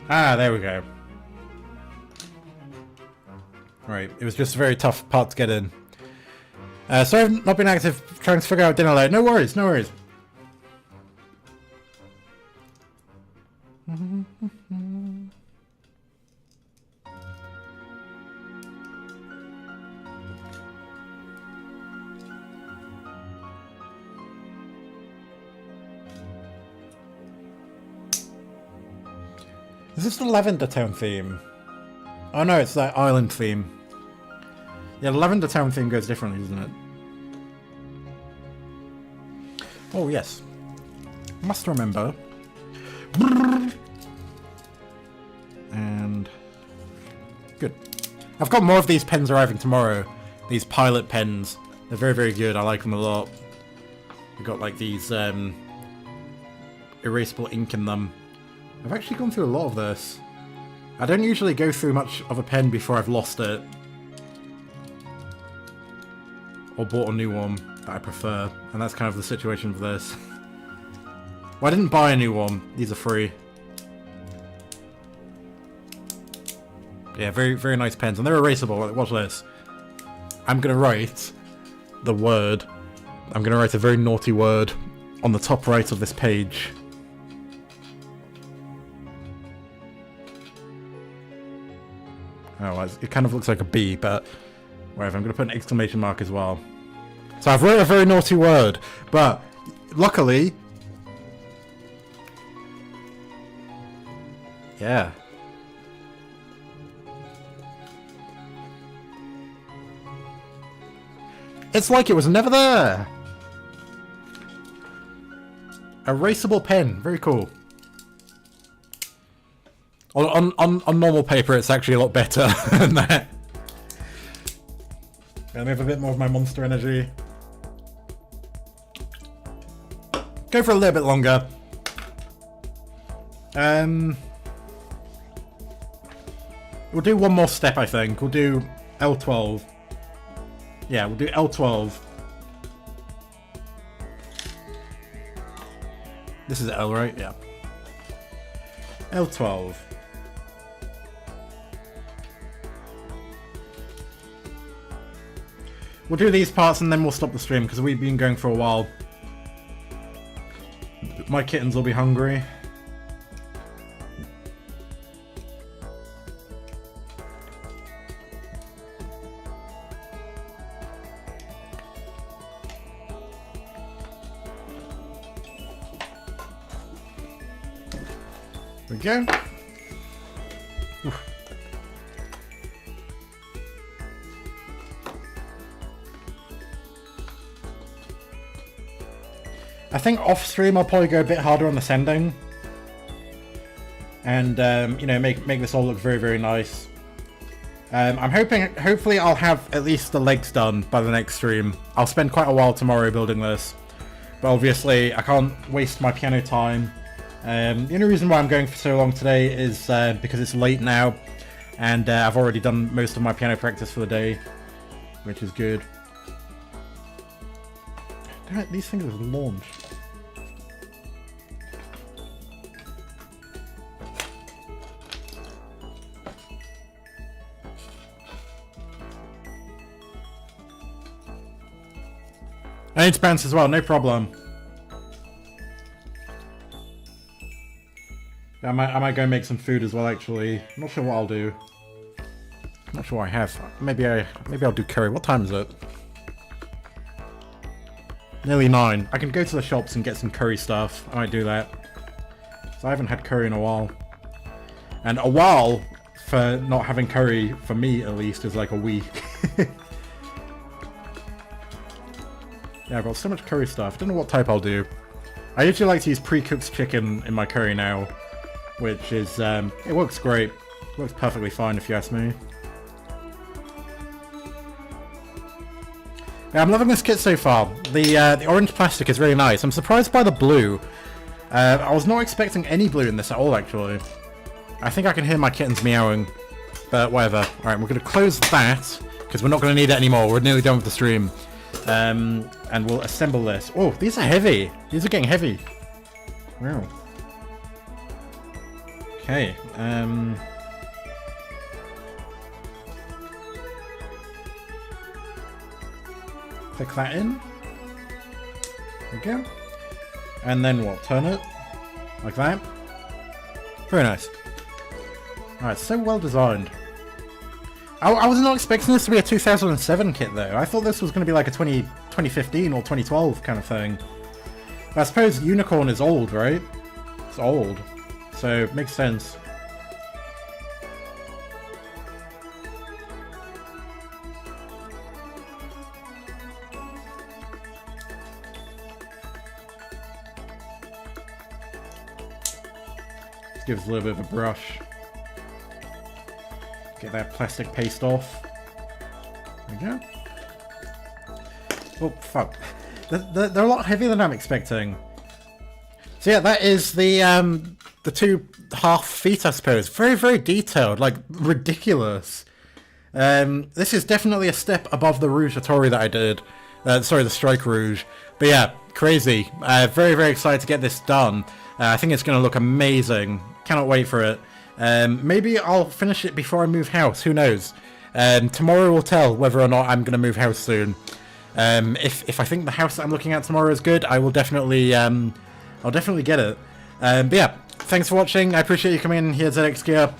Ah, there we go. Right, it was just a very tough part to get in. So I've not been active trying to figure out dinner late. No worries, no worries. Is this the Lavender Town theme? Oh no, it's that island theme. Yeah, the Lavender Town theme goes differently, doesn't it? Oh yes. Must remember. And... good. I've got more of these pens arriving tomorrow. These pilot pens. They're very, very good. I like them a lot. We've got like these erasable ink in them. I've actually gone through a lot of this. I don't usually go through much of a pen before I've lost it. Or bought a new one that I prefer. And that's kind of the situation for this. Well, I didn't buy a new one. These are free. Yeah, very, very nice pens. And they're erasable. Watch this. I'm going to write the word. I'm going to write a very naughty word on the top right of this page. Oh, it kind of looks like a B, but whatever. I'm going to put an exclamation mark as well. So I've wrote a very naughty word, but luckily... Yeah. It's like it was never there! Erasable pen. Very cool. On normal paper, it's actually a lot better than that. Let me have a bit more of my monster energy. Go for a little bit longer. We'll do one more step, I think. We'll do L12. Yeah, we'll do L12. This is L, right? Yeah. L12. We'll do these parts and then we'll stop the stream because we've been going for a while. My kittens will be hungry. There we go. Oof. I think off stream I'll probably go a bit harder on the sending, and you know, make this all look very, very nice. I'm hopefully I'll have at least the legs done by the next stream. I'll spend quite a while tomorrow building this, but obviously I can't waste my piano time. The only reason why I'm going for so long today is because it's late now, and I've already done most of my piano practice for the day, which is good. Damn it, these things have launched. I need to bounce as well, no problem. I might go make some food as well, actually. I'm not sure what I'll do. I'm not sure what I have. Maybe I'll do curry. What time is it? Nearly 9. I can go to the shops and get some curry stuff. I might do that. So I haven't had curry in a while. And a while, for not having curry, for me at least, is like a week. Yeah, I've got so much curry stuff. Don't know what type I'll do. I usually like to use pre-cooked chicken in my curry now, which is, it works great. It works perfectly fine if you ask me. Yeah, I'm loving this kit so far. The orange plastic is really nice. I'm surprised by the blue. I was not expecting any blue in this at all, actually. I think I can hear my kittens meowing, but whatever. Alright, we're going to close that, because we're not going to need it anymore. We're nearly done with the stream. And we'll assemble this. Oh, these are heavy. These are getting heavy. Wow. Okay. Click that in. There we go. And then what? Turn it. Like that. Very nice. Alright, so well designed. I was not expecting this to be a 2007 kit though. I thought this was going to be like a 2015 or 2012 kind of thing. But I suppose Unicorn is old, right? It's old. So it makes sense. Let's give us a little bit of a brush. Get that plastic paste off. There we go. Oh, fuck. They're a lot heavier than I'm expecting. So yeah, that is the 2 half feet, I suppose. Very, very detailed. Like, ridiculous. This is definitely a step above the Rouge Hattori that I did. Sorry, the Strike Rouge. But yeah, crazy. Very, very excited to get this done. I think it's going to look amazing. Cannot wait for it. Maybe I'll finish it before I move house. Who knows? Tomorrow will tell whether or not I'm going to move house soon. If I think the house that I'm looking at tomorrow is good, I will definitely I'll definitely get it. But yeah, thanks for watching. I appreciate you coming in here, ZX Gear.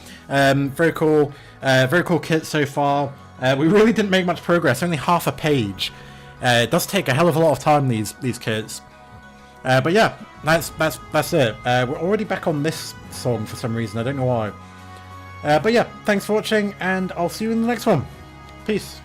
Very cool kit so far. We really didn't make much progress. Only half a page. It does take a hell of a lot of time, these kits. But yeah, that's it. We're already back on this song for some reason. I don't know why. But yeah, thanks for watching, and I'll see you in the next one. Peace.